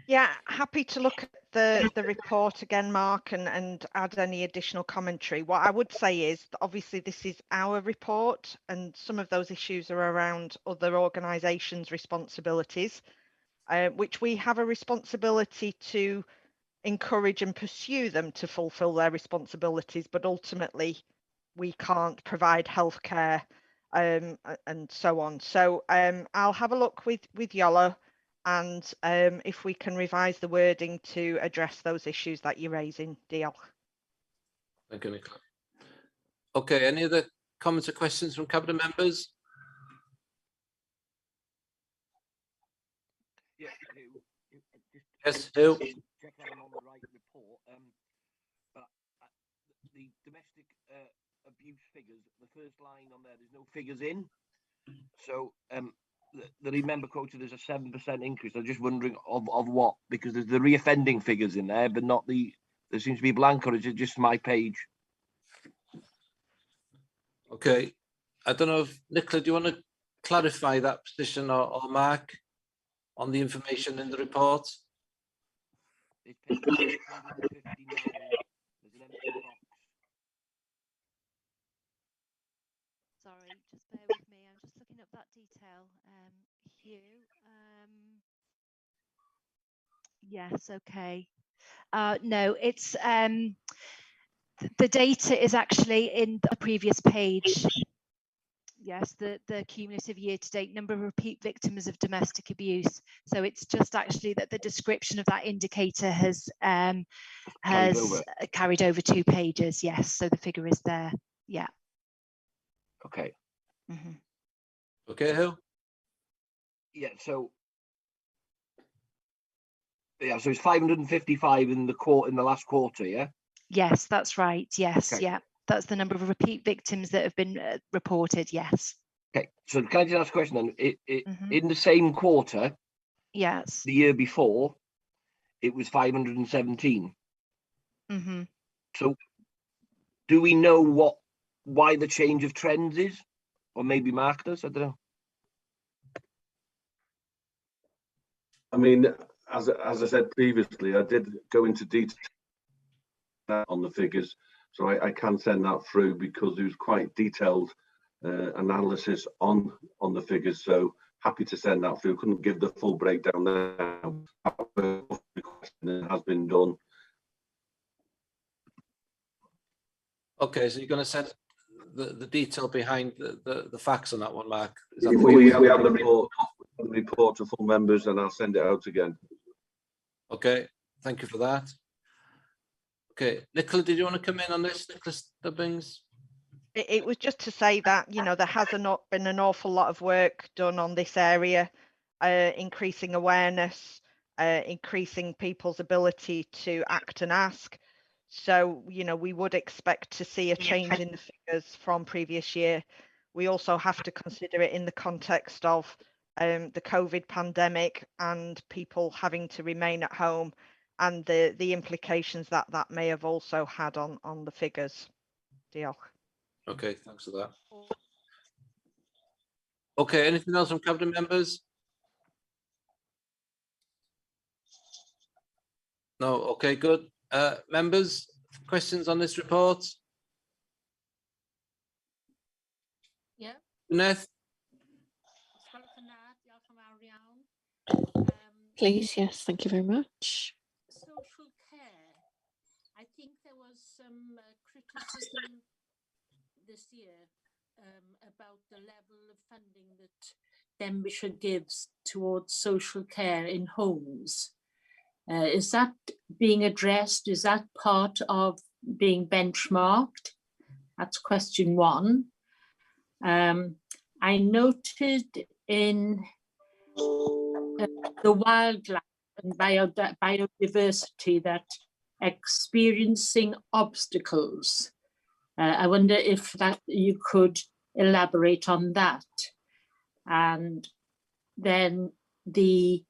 Yeah, happy to look at the report again, Mark, and add any additional commentary. What I would say is that obviously this is our report, and some of those issues are around other organisations' responsibilities, which we have a responsibility to encourage and pursue them to fulfil their responsibilities, but ultimately we can't provide healthcare and so on. So I'll have a look with Yola, and if we can revise the wording to address those issues that you're raising, Deal. Thank you, Nicola. Okay, any other comments or questions from Cabinet members? Yeah, Yes, who? Check that I'm on the right report. But the domestic abuse figures, the first line on there's no figures in. So the remember quoted as a 7% increase. I'm just wondering of what, because there's the reoffending figures in there, but not there seems to be blank, or is it just my page? Okay, I don't know if Nicola, do you want to clarify that position, or Mark, on the information in the report? It's page 159. There's an empty box. Sorry, just bear with me. I'm just looking up that detail. Hugh. Yes, okay. No, it's the data is actually in the previous page. Yes, the cumulative year-to-date number of repeat victims of domestic abuse. So it's just actually that the description of that indicator has carried over 2 pages. Yes, so the figure is there. Yeah. Okay. Okay, who? Yeah, so it's 555 in the last quarter, yeah? Yes, that's right. Yes, Okay. yeah. That's the number of repeat victims that have been reported. Yes. Okay, so can I just ask a question then? In the same quarter, yes, the year before, it was 517. So do we know why the change of trends is? Or maybe Mark does, I don't know. I mean, as I said previously, I did go into detail on the figures, so I can send that through because there was quite detailed analysis on the figures. So happy to send that through. Couldn't give the full breakdown now. It has been done. Okay, so you're going to send the detail behind the facts on that one, Mark? Is that We have the report to full members, and I'll send it out again. Okay, thank you for that. Okay, Nicola, did you want to come in on this, Nicola Stubbings? It was just to say that, you know, there has not been an awful lot of work done on this area, increasing awareness, increasing people's ability to act and ask. So, you know, we would expect to see a change in the figures from previous year. We also have to consider it in the context of the COVID pandemic and people having to remain at home, and the implications that may have also had on the figures. Diolch. Okay, thanks for that. Okay, anything else from cabinet members? No, okay, good. Members, questions on this report? Yeah. Neth? Please, yes, thank you very much. Social care. I think there was some criticism this year about the level of funding that Denbighshire gives towards social care in homes. Is that being addressed? Is that part of being benchmarked? That's question one. I noted in the wildlife and biodiversity that experiencing obstacles. I wonder if that you could elaborate on that. And then the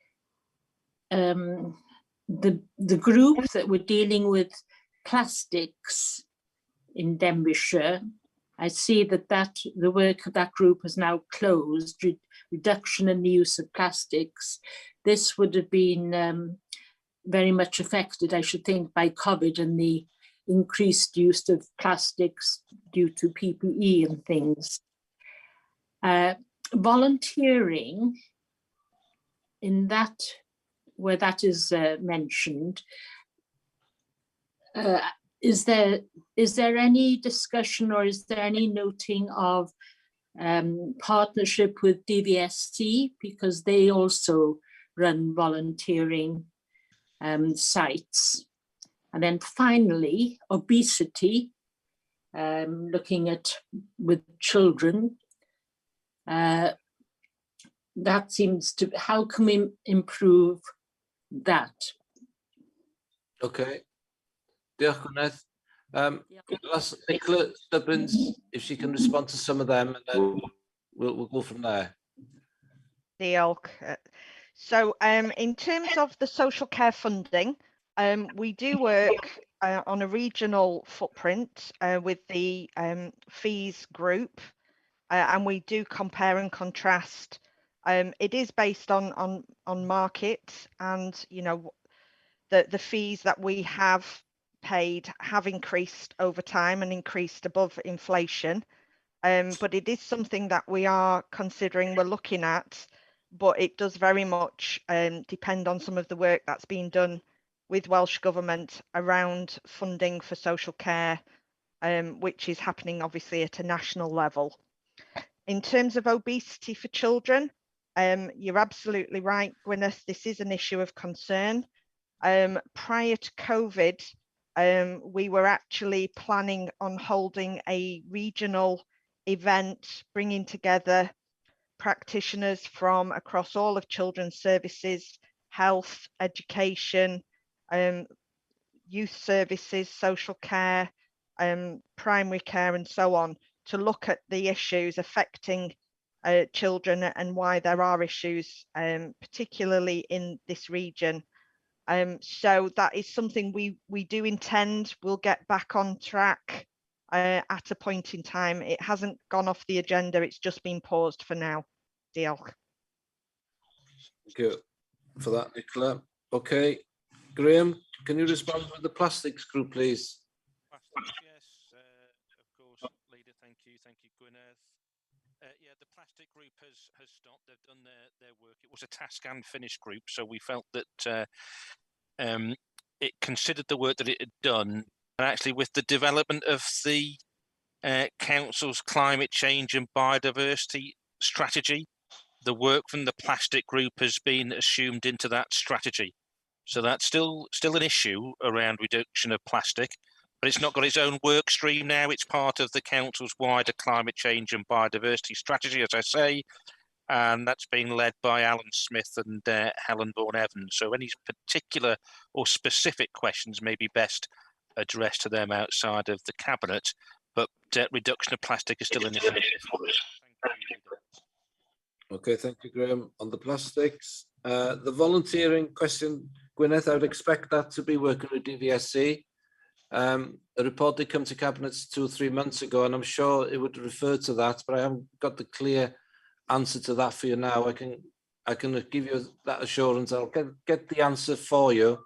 group that were dealing with plastics in Denbighshire, I see that the work of that group has now closed, reduction in the use of plastics. This would have been very much affected, I should think, by COVID and the increased use of plastics due to PPE and things. Volunteering, in that, where that is mentioned, is there any discussion or is there any noting of partnership with DVSC, because they also run volunteering sites? And then finally, obesity, looking at with children, that seems to, how can we improve that? Okay. Diolch, Gwyneth. Ask Nicola Stubbins if she can respond to some of them, and then we'll go from there. Diolch. So in terms of the social care funding, we do work on a regional footprint with the fees group, and we do compare and contrast. It is based on market, and you know, the fees that we have paid have increased over time and increased above inflation, but it is something that we are considering, we're looking at, but it does very much depend on some of the work that's being done with Welsh Government around funding for social care, which is happening obviously at a national level. In terms of obesity for children, you're absolutely right, Gwyneth, this is an issue of concern. Prior to COVID, we were actually planning on holding a regional event, bringing together practitioners from across all of children's services, health, education, youth services, social care, primary care, and so on, to look at the issues affecting children and why there are issues, particularly in this region. So that is something we do intend will get back on track at a point in time. It hasn't gone off the agenda, it's just been paused for now. Diolch. Thank you for that, Nicola. Okay, Graham, can you respond with the plastics group, please? Yes, of course, leader. Thank you, Gwyneth. Yeah, the plastic group has stopped. They've done their work. It was a task and finish group, so we felt that it considered the work that it had done, and actually with the development of the council's climate change and biodiversity strategy, the work from the plastic group has been assumed into that strategy. So that's still an issue around reduction of plastic, but it's not got its own work stream now. It's part of the council's wider climate change and biodiversity strategy, as I say, and that's being led by Alan Smith and Helen Bourne-Evans. So any particular or specific questions may be best addressed to them outside of the cabinet, but reduction of plastic is still an issue. Okay, thank you, Graham. On the plastics, the volunteering question, Gwyneth, I would expect that to be working with DVSC. A report did come to cabinets 2 or 3 months ago, and I'm sure it would refer to that, but I haven't got the clear answer to that for you now. I can give you that assurance. I'll get the answer for you,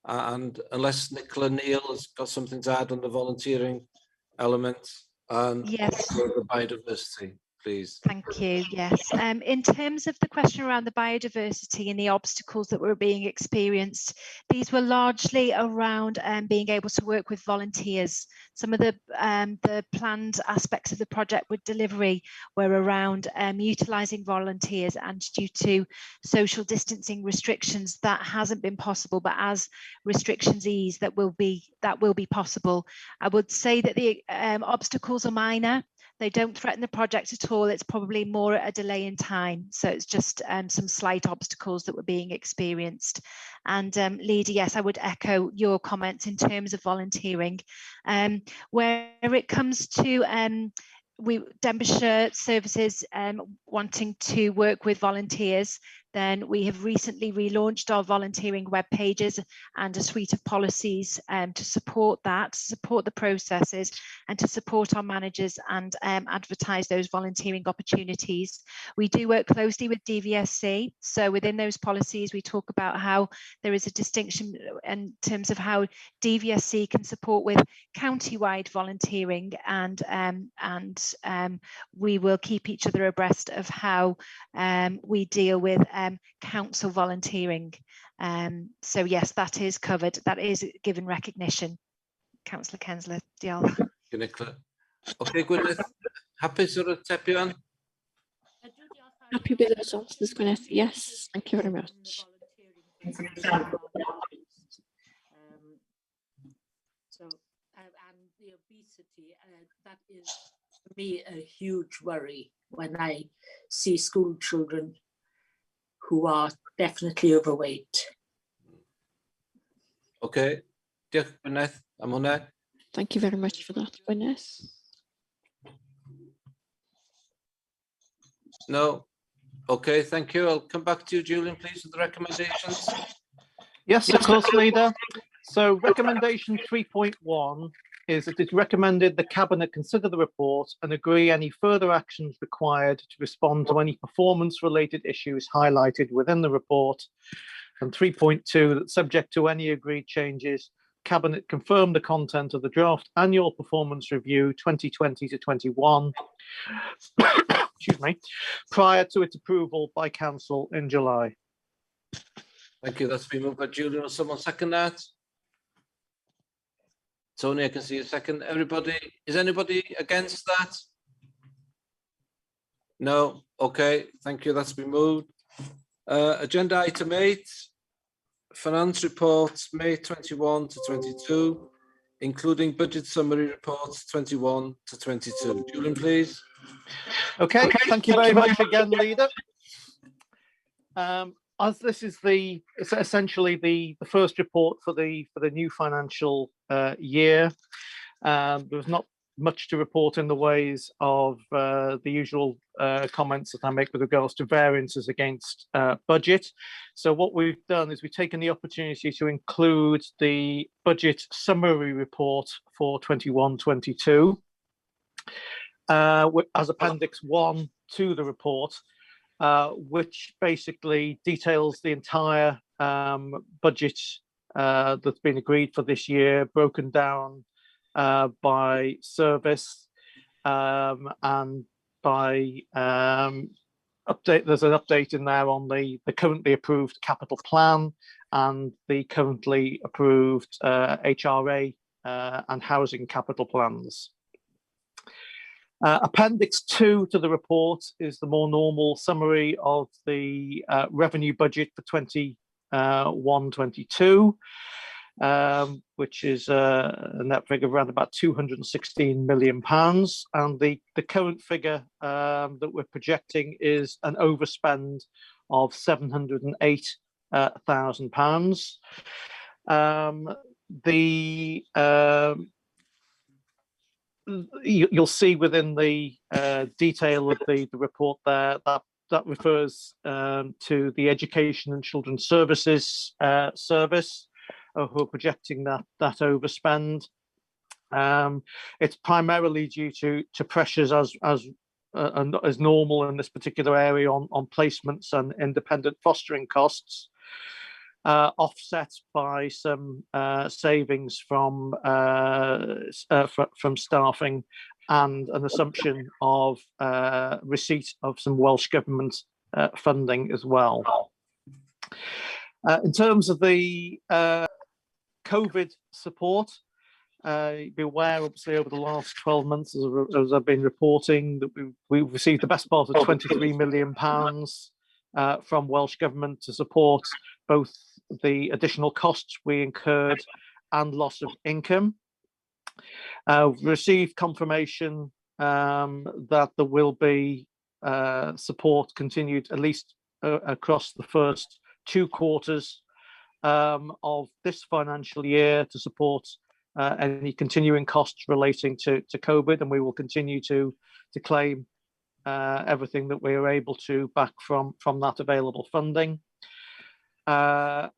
and unless Nicola Neal has got something to add on the volunteering element and Yes. the biodiversity, please. Thank you. Yes. In terms of the question around the biodiversity and the obstacles that were being experienced, these were largely around being able to work with volunteers. Some of the planned aspects of the project with delivery were around utilising volunteers, and due to social distancing restrictions, that hasn't been possible. But as restrictions ease, that will be possible. I would say that the obstacles are minor. They don't threaten the project at all. It's probably more a delay in time. So it's just some slight obstacles that were being experienced. And Leader, yes, I would echo your comments in terms of volunteering. Where it comes to Denbighshire Services wanting to work with volunteers, then we have recently relaunched our volunteering web pages and a suite of policies to support that, to support the processes, and to support our managers and advertise those volunteering opportunities. We do work closely with DVSC. So within those policies, we talk about how there is a distinction in terms of how DVSC can support with county-wide volunteering, and we will keep each other abreast of how we deal with council volunteering. So yes, that is covered. That is given recognition. Councillor Kensler, diolch. Thank you, Nicola. Okay, Gwyneth, happy to tap you on? Happy with those answers, Gwyneth? Yes, thank you very much. And the obesity, that is for me a huge worry when I see school children who are definitely overweight. Okay, diolch, Gwyneth, am hwnna. Thank you very much for that, Gwyneth. No. Okay, thank you. I'll come back to you, Julian, please, with the recommendations. Yes, of course, Leader. So recommendation 3.1 is that it's recommended the Cabinet consider the report and agree any further actions required to respond to any performance-related issues highlighted within the report. And 3.2, that subject to any agreed changes, Cabinet confirm the content of the draft annual performance review 2020 to 21, excuse me, prior to its approval by Council in July. Thank you. That's been moved by Julian. Will someone second that? Tony, I can see a second. Everybody, is anybody against that? No, okay, thank you, that's been moved. Agenda item 8, finance reports, May 21 to 22, including budget summary reports 21 to 22. Julian, please. Okay, thank you very much again, Leader. As this is it's essentially the first report for the new financial year, there's not much to report in the ways of the usual comments that I make with regards to variances against budget. So what we've done is we've taken the opportunity to include the budget summary report for 21-22 as Appendix 1 to the report, which basically details the entire budget that's been agreed for this year, broken down by service and by update. There's an update in there on the currently approved capital plan and the currently approved HRA and housing capital plans. Appendix 2 to the report is the more normal summary of the revenue budget for 21-22, which is a net figure of around about £216 million. And the current figure that we're projecting is an overspend of £708,000. You'll see within the detail of the report there that refers to the Education and Children's Services Service, who are projecting that overspend. It's primarily due to pressures as normal in this particular area on placements and independent fostering costs, offset by some savings from staffing and an assumption of receipt of some Welsh Government funding as well. In terms of the COVID support, be aware, obviously, over the last 12 months, as I've been reporting, that we've received the best part of £23 million from Welsh Government to support both the additional costs we incurred and loss of income. We've received confirmation that there will be support continued at least across the first 2 quarters of this financial year to support any continuing costs relating to COVID, and we will continue to claim everything that we are able to back from that available funding. Leader,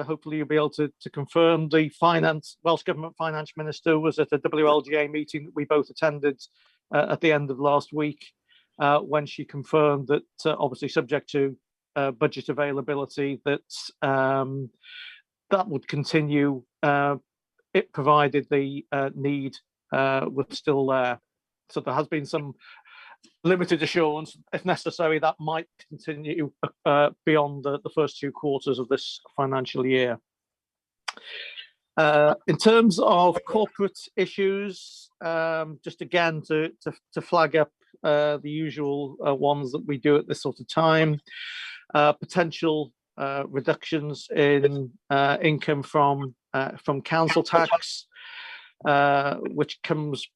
hopefully you'll be able to confirm the Welsh Government Finance Minister was at a WLGA meeting that we both attended at the end of last week, when she confirmed that, obviously subject to budget availability, that that would continue, it provided the need was still there. So there has been some limited assurance, if necessary, that might continue beyond the first 2 quarters of this financial year. In terms of corporate issues, just again to flag up the usual ones that we do at this sort of time, potential reductions in income from council tax, which comes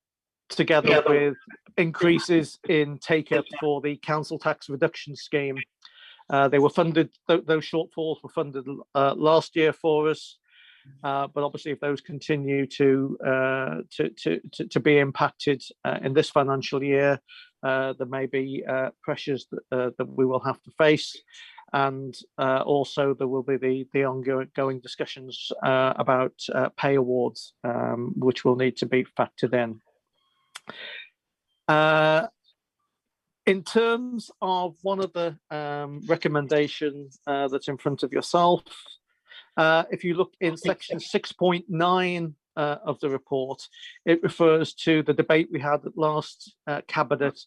together with increases in take-up for the council tax reduction scheme. They were funded; those shortfalls were funded last year for us, but obviously, if those continue to be impacted in this financial year, there may be pressures that we will have to face, and also there will be the ongoing discussions about pay awards, which will need to be factored in. In terms of one of the recommendations that's in front of yourself, if you look in section 6.9 of the report, it refers to the debate we had at last Cabinet,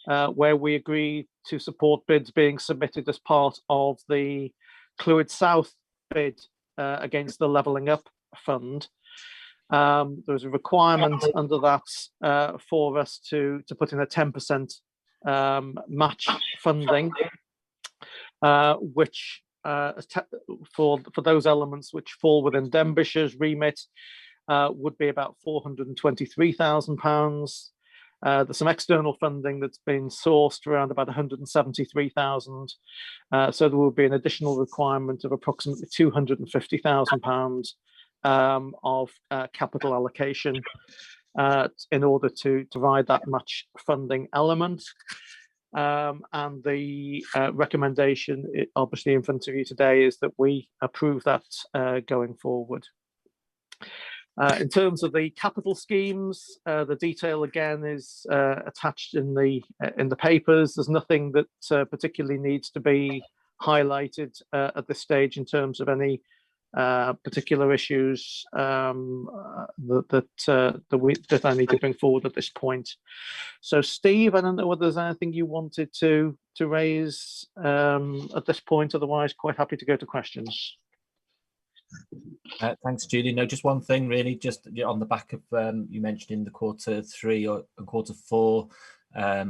where we agreed to support bids being submitted as part of the Clwyd South bid against the Levelling Up Fund. There was a requirement under that for us to put in a 10% match funding, which for those elements which fall within Denbishire's remit would be about £423,000. There's some external funding that's been sourced around about 173,000. So there will be an additional requirement of approximately £250,000 of capital allocation in order to provide that match funding element. And the recommendation, obviously in front of you today, is that we approve that going forward. In terms of the capital schemes, the detail again is attached in the papers. There's nothing that particularly needs to be highlighted at this stage in terms of any particular issues that I need to bring forward at this point. So, Steve, I don't know whether there's anything you wanted to raise at this point. Otherwise, quite happy to go to questions. Thanks, Julie. No, just one thing really, just on the back of you mentioned in the Q3 or Q4,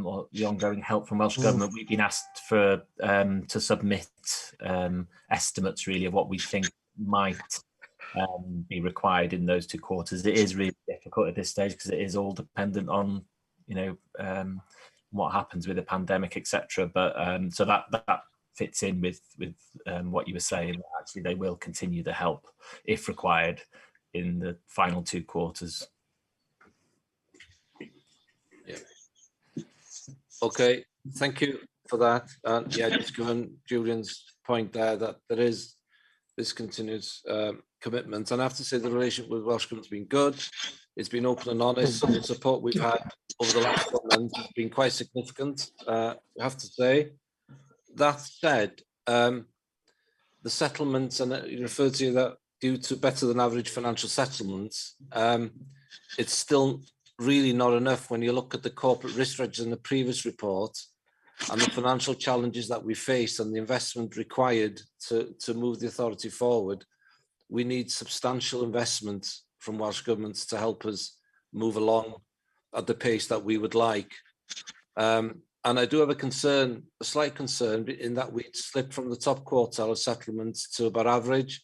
or the ongoing help from Welsh Government, we've been asked for to submit estimates really of what we think might be required in those 2 quarters. It is really difficult at this stage because it is all dependent on, you know, what happens with the pandemic, etc. But so that fits in with what you were saying. Actually, they will continue the help if required in the final 2 quarters. Yeah. Okay, thank you for that. And yeah, just given Julian's point there that there is this continuous commitment, and I have to say the relationship with Welsh Government has been good. It's been open and honest. Some of the support we've had over the last 4 months has been quite significant, I have to say. That said, the settlements, and you referred to that due to better than average financial settlements, it's still really not enough when you look at the corporate risk register in the previous report and the financial challenges that we face and the investment required to move the authority forward. We need substantial investment from Welsh Government to help us move along at the pace that we would like. And I do have a slight concern in that we slipped from the top quartile of settlements to about average.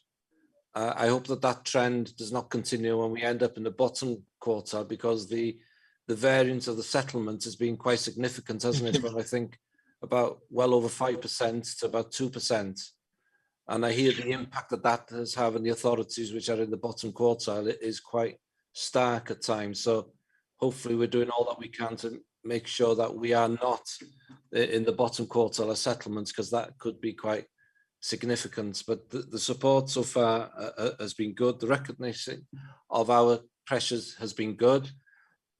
I hope that trend does not continue when we end up in the bottom quartile, because the variance of the settlement has been quite significant, hasn't it? From I think about well over 5% to about 2%. And I hear the impact that has had on the authorities which are in the bottom quartile. It is quite stark at times. So hopefully we're doing all that we can to make sure that we are not in the bottom quartile of settlements, because that could be quite significant. But the support so far has been good. The recognition of our pressures has been good.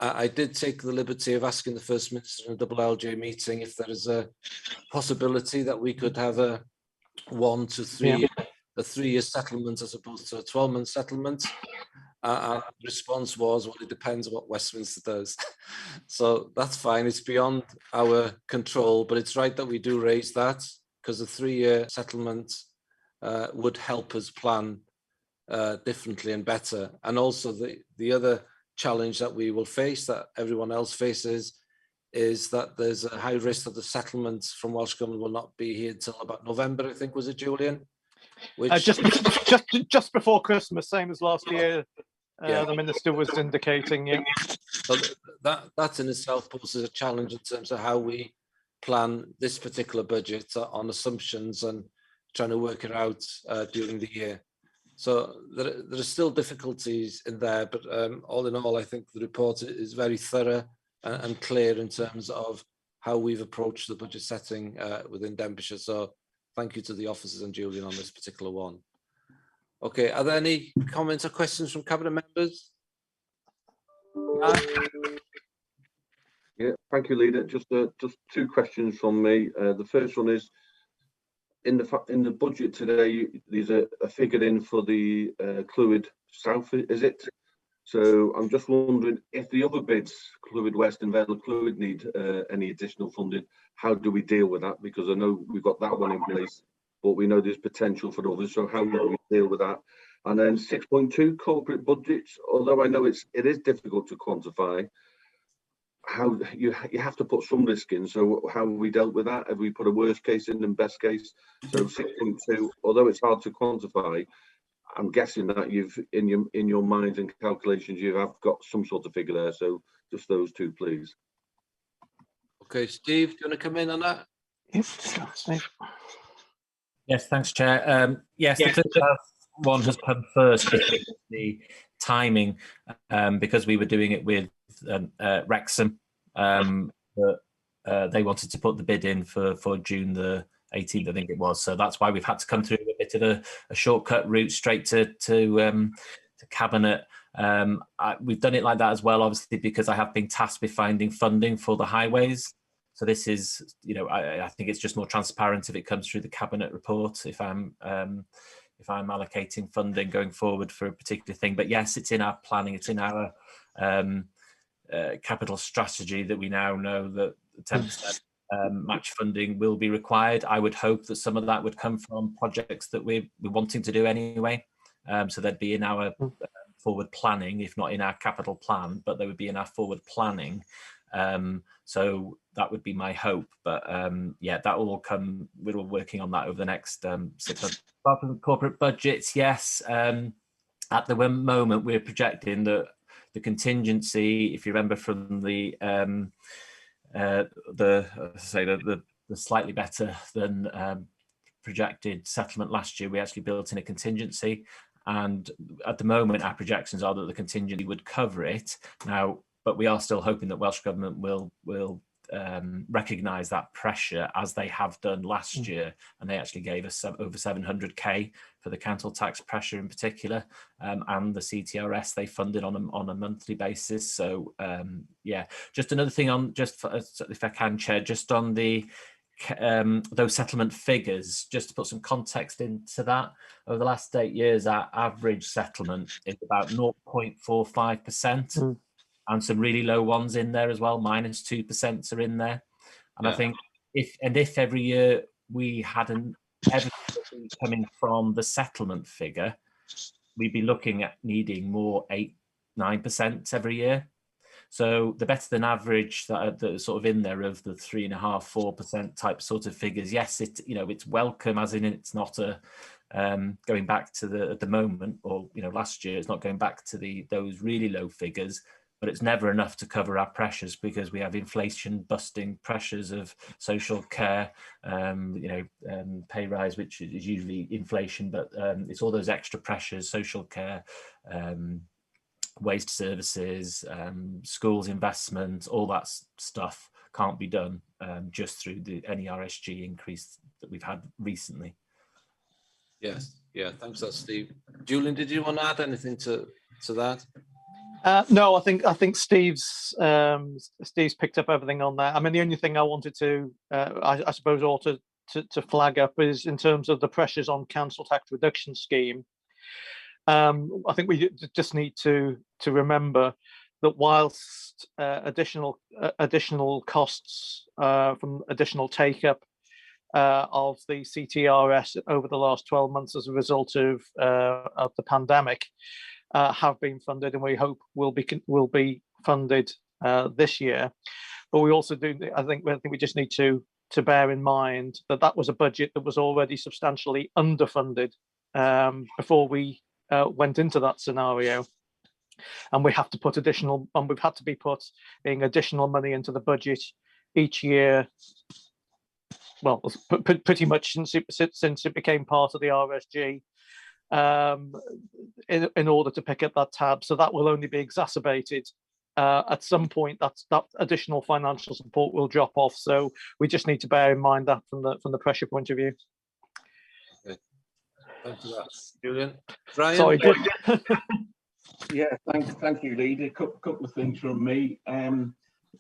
I did take the liberty of asking the First Minister in a LLJ meeting if there is a possibility that we could have a 1 to 3 a 3-year settlement as opposed to a 12-month settlement. And the response was, well, it depends on what Westminster does. So that's fine. It's beyond our control, but it's right that we do raise that, because a 3-year settlement would help us plan differently and better. And also the other challenge that we will face, that everyone else faces, is that there's a high risk that the settlements from Welsh Government will not be here until about November, I think, was it, Julian? Which just before Christmas, same as last year. The Minister was indicating, yeah. So that in itself poses a challenge in terms of how we plan this particular budget on assumptions and trying to work it out during the year. So there are still difficulties in there, but all in all, I think the report is very thorough and clear in terms of how we've approached the budget setting within Denbighshire. So thank you to the officers and Julian on this particular one. Okay, are there any comments or questions from Cabinet members? Yeah, thank you, Leader. Just 2 questions from me. The first one is, in the budget today, there's a figure in for the Clwyd South, is it? So I'm just wondering if the other bids, Clwyd West and Vale Clwyd, need any additional funding. How do we deal with that? Because I know we've got that one in place, but we know there's potential for others. So how do we deal with that? And then 6.2 corporate budgets, although I know it is difficult to quantify, how you have to put some risk in. So how have we dealt with that? Have we put a worst case in and best case? So 6.2, although it's hard to quantify, I'm guessing that you've in your minds and calculations you have got some sort of figure there. So just those two, please. Okay, Steve, do you want to come in on that? Yes, thanks, Chair. Yes, the Cliff Health one has come first because of the timing, because we were doing it with Wrexham, but they wanted to put the bid in for June the 18th, I think it was. So that's why we've had to come through a bit of a shortcut route straight to Cabinet. We've done it like that as well, obviously, because I have been tasked with finding funding for the highways. So this is, you know, I think it's just more transparent if it comes through the Cabinet report, if I'm allocating funding going forward for a particular thing. But yes, it's in our planning, it's in our capital strategy that we now know that 10% match funding will be required. I would hope that some of that would come from projects that we're wanting to do anyway. So they'd be in our forward planning, if not in our capital plan, but they would be in our forward planning. So that would be my hope. But yeah, that will all come. We're all working on that over the next 6 months. Apart from the corporate budgets, yes. At the moment, we're projecting that the contingency, if you remember from the slightly better than projected settlement last year, we actually built in a contingency, and at the moment our projections are that the contingency would cover it now, but we are still hoping that Welsh Government will recognise that pressure as they have done last year, and they actually gave us over 700k for the council tax pressure in particular, and the CTRS they funded on a monthly basis. So yeah, just another thing on, if I can, Chair, just on the those settlement figures, just to put some context into that. Over the last 8 years, our average settlement is about 0.45%. And some really low ones in there as well, -2% are in there. And I think if every year we hadn't everything coming from the settlement figure, we'd be looking at needing more 8-9% every year. So the better than average that are sort of in there of the 3.5-4% type sort of figures. Yes, it's welcome, as in it's not a going back to at the moment, or last year, it's not going back to those really low figures. But it's never enough to cover our pressures, because we have inflation busting pressures of social care, pay rise, which is usually inflation, but it's all those extra pressures, social care, waste services, schools investment, all that stuff can't be done just through the NERSG increase that we've had recently. Yes, yeah, thanks for that, Steve. Julian, did you want to add anything to that? No, I think Steve's picked up everything on that. I mean, the only thing I wanted to, I suppose, ought to flag up is in terms of the pressures on council tax reduction scheme. I think we just need to remember that whilst additional costs from additional take up of the CTRS over the last 12 months as a result of the pandemic, have been funded, and we hope will be funded this year. But we also do, I think we just need to bear in mind that that was a budget that was already substantially underfunded before we went into that scenario, and we have to put additional, and we've had to be putting additional money into the budget each year. Well, pretty much since it became part of the RSG. In order to pick up that tab, so that will only be exacerbated at some point. That additional financial support will drop off, so we just need to bear in mind that from the pressure point of view. Okay. Thank you for that, Julian. Brian? Sorry, yeah, thank you, Leader. A couple of things from me.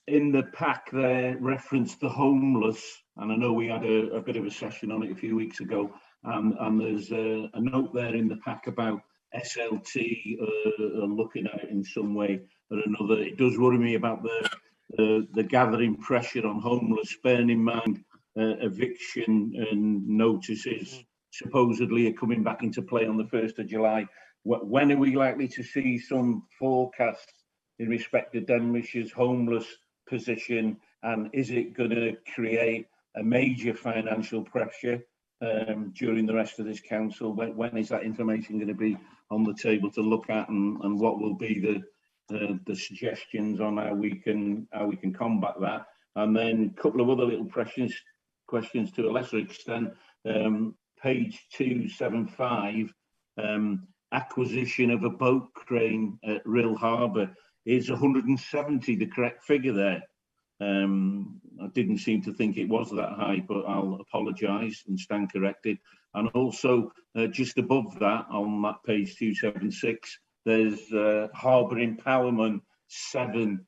In the pack there, reference the homeless, and I know we had a bit of a session on it a few weeks ago. And there's a note there in the pack about SLT looking at it in some way or another. It does worry me about the gathering pressure on homeless, bearing in mind eviction and notices supposedly are coming back into play on the 1st of July. When are we likely to see some forecast in respect to Denbighshire's homeless position, and is it going to create a major financial pressure during the rest of this council? When is that information going to be on the table to look at, and what will be the suggestions on how we can combat that? And then a couple of other little questions to a lesser extent. Page 275, acquisition of a boat crane at Rill Harbour. Is 170 the correct figure there? I didn't seem to think it was that high, but I'll apologise and stand corrected. And also, just above that, on that page 276, there's Harbour Empowerment 7.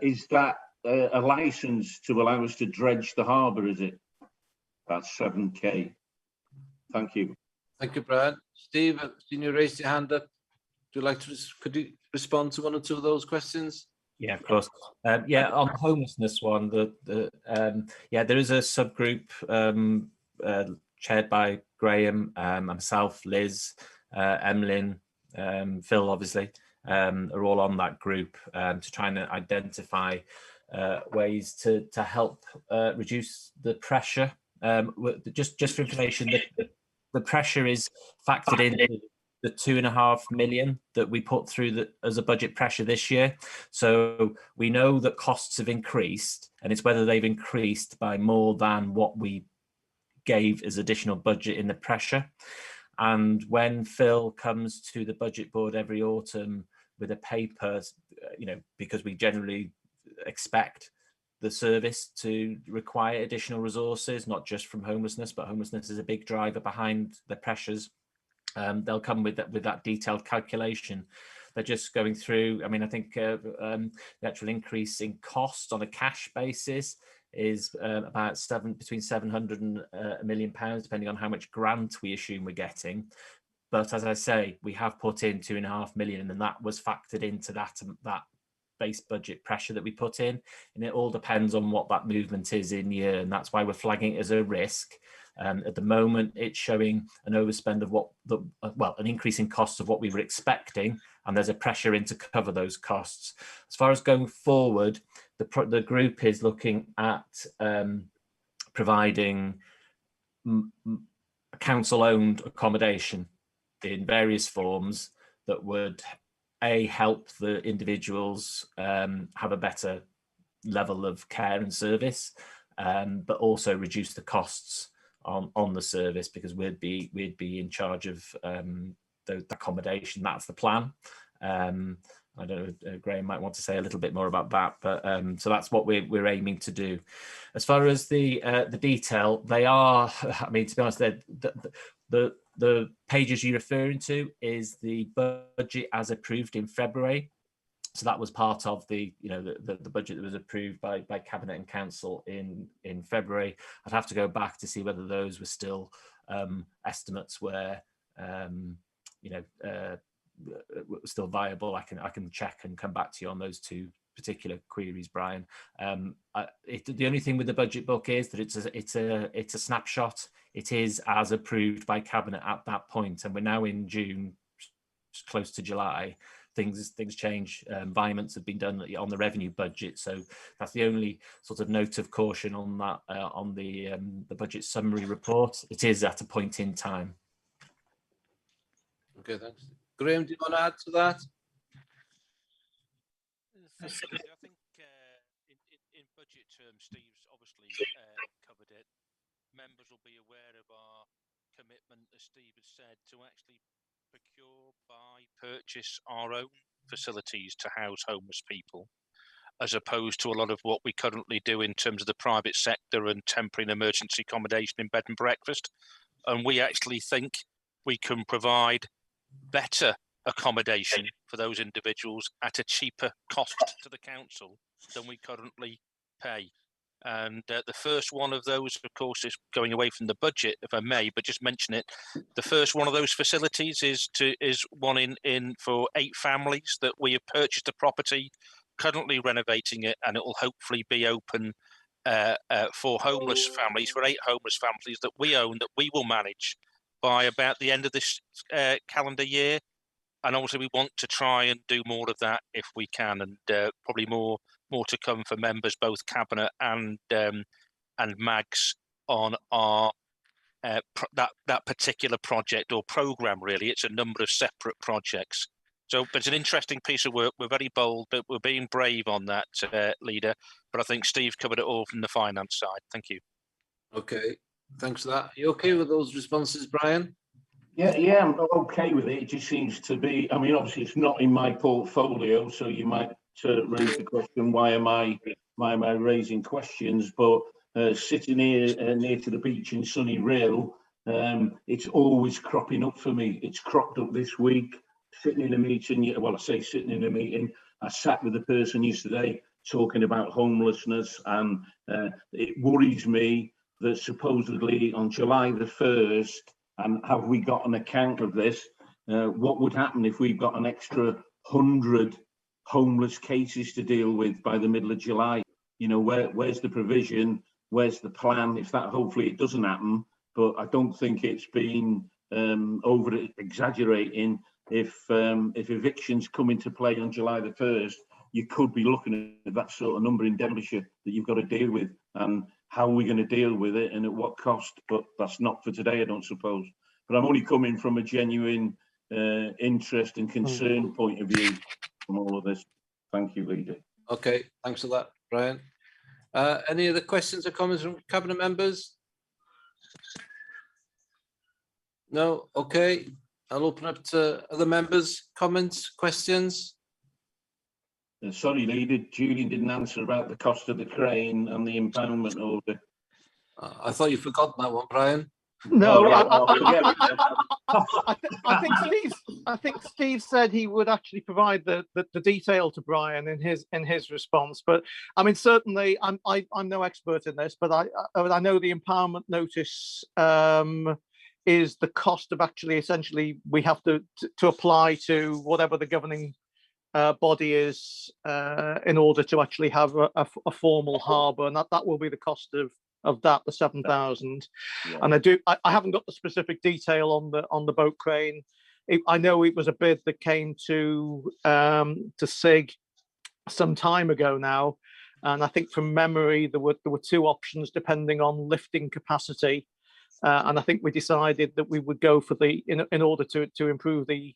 Is that a licence to allow us to dredge the harbour, is it? That's 7K. Thank you. Thank you, Brad. Steve, I've seen you raise your hand up. Would you like to, could you respond to one or two of those questions? Yeah, of course. Yeah, on the homelessness one, yeah, there is a subgroup chaired by Graham, myself, Liz, Emlyn, Phil, obviously, are all on that group to try and identify ways to help reduce the pressure. Just for information, the pressure is factored in the 2.5 million that we put through as a budget pressure this year. So we know that costs have increased, and it's whether they've increased by more than what we gave as additional budget in the pressure. And when Phil comes to the budget board every autumn with a paper, because we generally expect the service to require additional resources, not just from homelessness, but homelessness is a big driver behind the pressures. They'll come with that detailed calculation. They're just going through. I mean, I think the actual increase in cost on a cash basis is about between 700 and £1 million, depending on how much grant we assume we're getting. But as I say, we have put in 2.5 million, and that was factored into that base budget pressure that we put in, and it all depends on what that movement is in year, and that's why we're flagging it as a risk. At the moment, it's showing an overspend of an increase in costs of what we were expecting, and there's a pressure in to cover those costs. As far as going forward, the group is looking at providing council-owned accommodation in various forms that would help the individuals have a better level of care and service, but also reduce the costs on the service, because we'd be in charge of the accommodation. That's the plan. I don't know, Graham might want to say a little bit more about that, but so that's what we're aiming to do. As far as the detail, they are, I mean, to be honest, the pages you're referring to is the budget as approved in February. So that was part of the budget that was approved by Cabinet and Council in February. I'd have to go back to see whether those were still estimates where still viable. I can check and come back to you on those two particular queries, Brian. The only thing with the budget book is that it's a snapshot. It is as approved by Cabinet at that point, and we're now in June, close to July. Things change. Environments have been done on the revenue budget, so that's the only sort of note of caution on that on the budget summary report. It is at a point in time. Okay, thanks. Graham, do you want to add to that? I think in budget terms, Steve's obviously covered it. Members will be aware of our commitment, as Steve has said, to actually procure, buy, purchase our own facilities to house homeless people, as opposed to a lot of what we currently do in terms of the private sector and temporary and emergency accommodation in bed and breakfast. And we actually think we can provide better accommodation for those individuals at a cheaper cost to the council than we currently pay. And the first one of those, of course, is going away from the budget, if I may, but just mention it. The first one of those facilities is one in for 8 families that we have purchased a property, currently renovating it, and it will hopefully be open for homeless families, for 8 homeless families that we own, that we will manage by about the end of this calendar year. and obviously we want to try and do more of that if we can, and probably more to come for members, both cabinet and mags, on our that particular project or program. Really, it's a number of separate projects. So, but it's an interesting piece of work. We're very bold, but we're being brave on that, leader. But I think Steve covered it all from the finance side. Thank you. Okay, thanks for that. Are you okay with those responses, Brian? Yeah, I'm okay with it. It just seems to be, I mean, obviously it's not in my portfolio, so you might raise the question, why am I raising questions? But sitting here near to the beach in sunny Rail, it's always cropping up for me. It's cropped up this week, sitting in a meeting. Well, I say sitting in a meeting. I sat with a person yesterday talking about homelessness, and it worries me that supposedly on July the 1st, and have we got an account of this? What would happen if we've got an extra 100 homeless cases to deal with by the middle of July? You know, where's the provision? Where's the plan? If that, hopefully it doesn't happen, but I don't think it's been over exaggerating. If evictions come into play on July the 1st, you could be looking at that sort of number in Denbighshire that you've got to deal with. And how are we going to deal with it and at what cost? But that's not for today, I don't suppose. But I'm only coming from a genuine interest and concern point of view from all of this. Thank you, Leader. Okay, thanks for that, Brian. Any other questions or comments from cabinet members? No? Okay, I'll open up to other members. Comments, questions? Sorry, Leader, Julian didn't answer about the cost of the crane and the impoundment order. I thought you forgot that one, Brian. No, Oh, I think Steve said he would actually provide the detail to Brian in his response. But I mean, certainly, I'm no expert in this, but I know the empowerment notice is the cost of actually essentially we have to apply to whatever the governing body is in order to actually have a formal harbour, and that will be the cost of that, the 7,000. Yeah. And I haven't got the specific detail on the boat crane. I know it was a bid that came to SIG some time ago now, and I think from memory there were two options depending on lifting capacity, and I think we decided that we would go for in order to improve the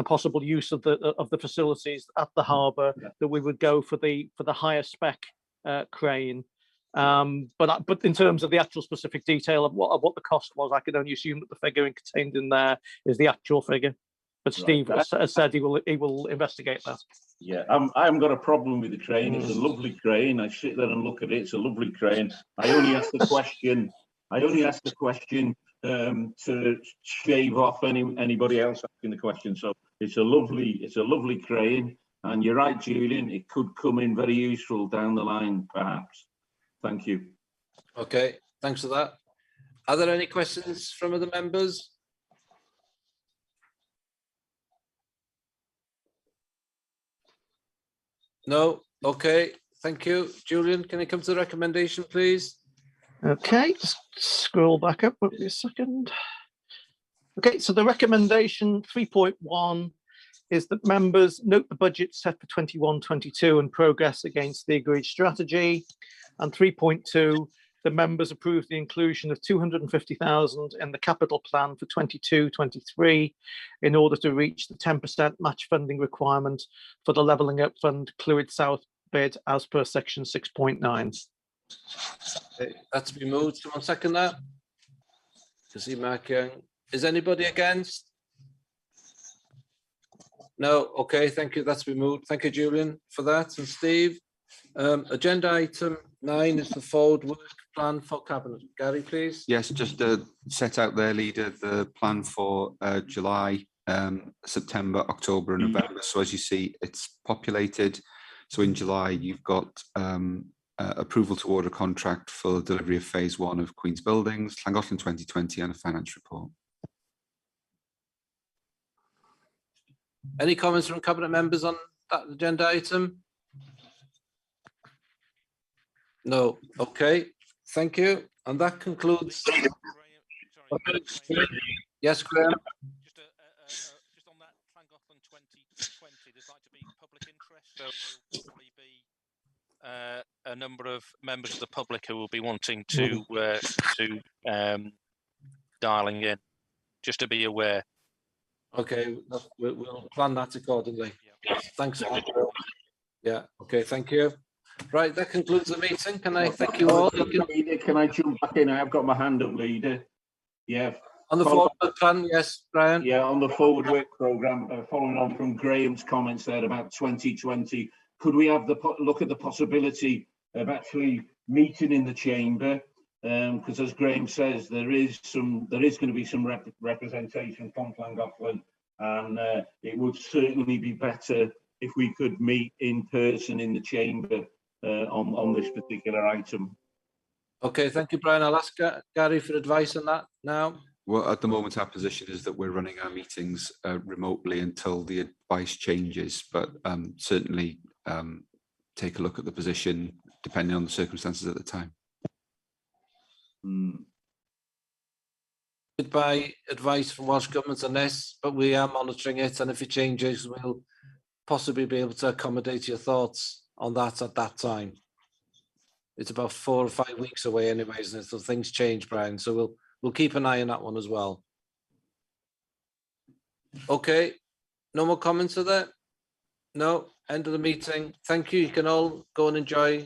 possible use of the facilities at the harbour, that we would go for the higher spec crane. But in terms of the actual specific detail of what the cost was, I can only assume that the figure contained in there is the actual figure. But Steve has said he will investigate that. Yeah, I haven't got a problem with the crane. It's a lovely crane. I sit there and look at it. It's a lovely crane. I only asked the question. To shave off anybody else asking the question. So it's a lovely crane. And you're right, Julian. It could come in very useful down the line, perhaps. Thank you. Okay, thanks for that. Are there any questions from other members? No? Okay, thank you. Julian, can you come to the recommendation, please? Okay, just scroll back up, won't be a second. Okay, so the recommendation 3.1 is that members note the budget set for 21-22 and progress against the agreed strategy. And 3.2, the members approve the inclusion of 250,000 in the capital plan for 22-23 in order to reach the 10% match funding requirement for the Levelling Up Fund Clwyd South bid as per section 6.9. Okay, that's been moved. Someone second that? To see Mark Young. Is anybody against? No. Okay, thank you. That's been moved. Thank you, Julian, for that. And Steve. Agenda item 9 is the forward work plan for cabinet. Gary, please. Yes, just set out there, Leader, the plan for July, September, October and November. So as you see, it's populated. So in July, you've got approval to order contract for delivery of phase 1 of Queen's Buildings, Llangollen 2020 and a finance report. Any comments from cabinet members on that agenda item? No. Okay, thank you. And that concludes. Yes, Graham. Just 2020, there's like to be public interest, so there'll probably be a number of members of the public who will be wanting to dialing in, just to be aware. Okay, we'll plan that accordingly. Thanks. Andrew. Yeah, okay, thank you. Right, that concludes the meeting. Can I thank you all? Leader, can I jump back in? I've got my hand up, Leader. Yeah. On the forward plan, yes, Brian. Yeah, on the forward work programme, following on from Graham's comments there about 2020, could we have look at the possibility of actually meeting in the chamber? Because as Graham says, there is going to be some representation from Llangollen, and it would certainly be better if we could meet in person in the chamber on this particular item. Okay, thank you, Brian. I'll ask Gary for advice on that now. Well, at the moment, our position is that we're running our meetings remotely until the advice changes, but certainly take a look at the position depending on the circumstances at the time. By advice from Welsh Government on this, but we are monitoring it, and if it changes, we'll possibly be able to accommodate your thoughts on that at that time. It's about 4 or 5 weeks away anyway, isn't it? So things change, Brian. So we'll keep an eye on that one as well. Okay, no more comments of that? No, end of the meeting. Thank you. You can all go and enjoy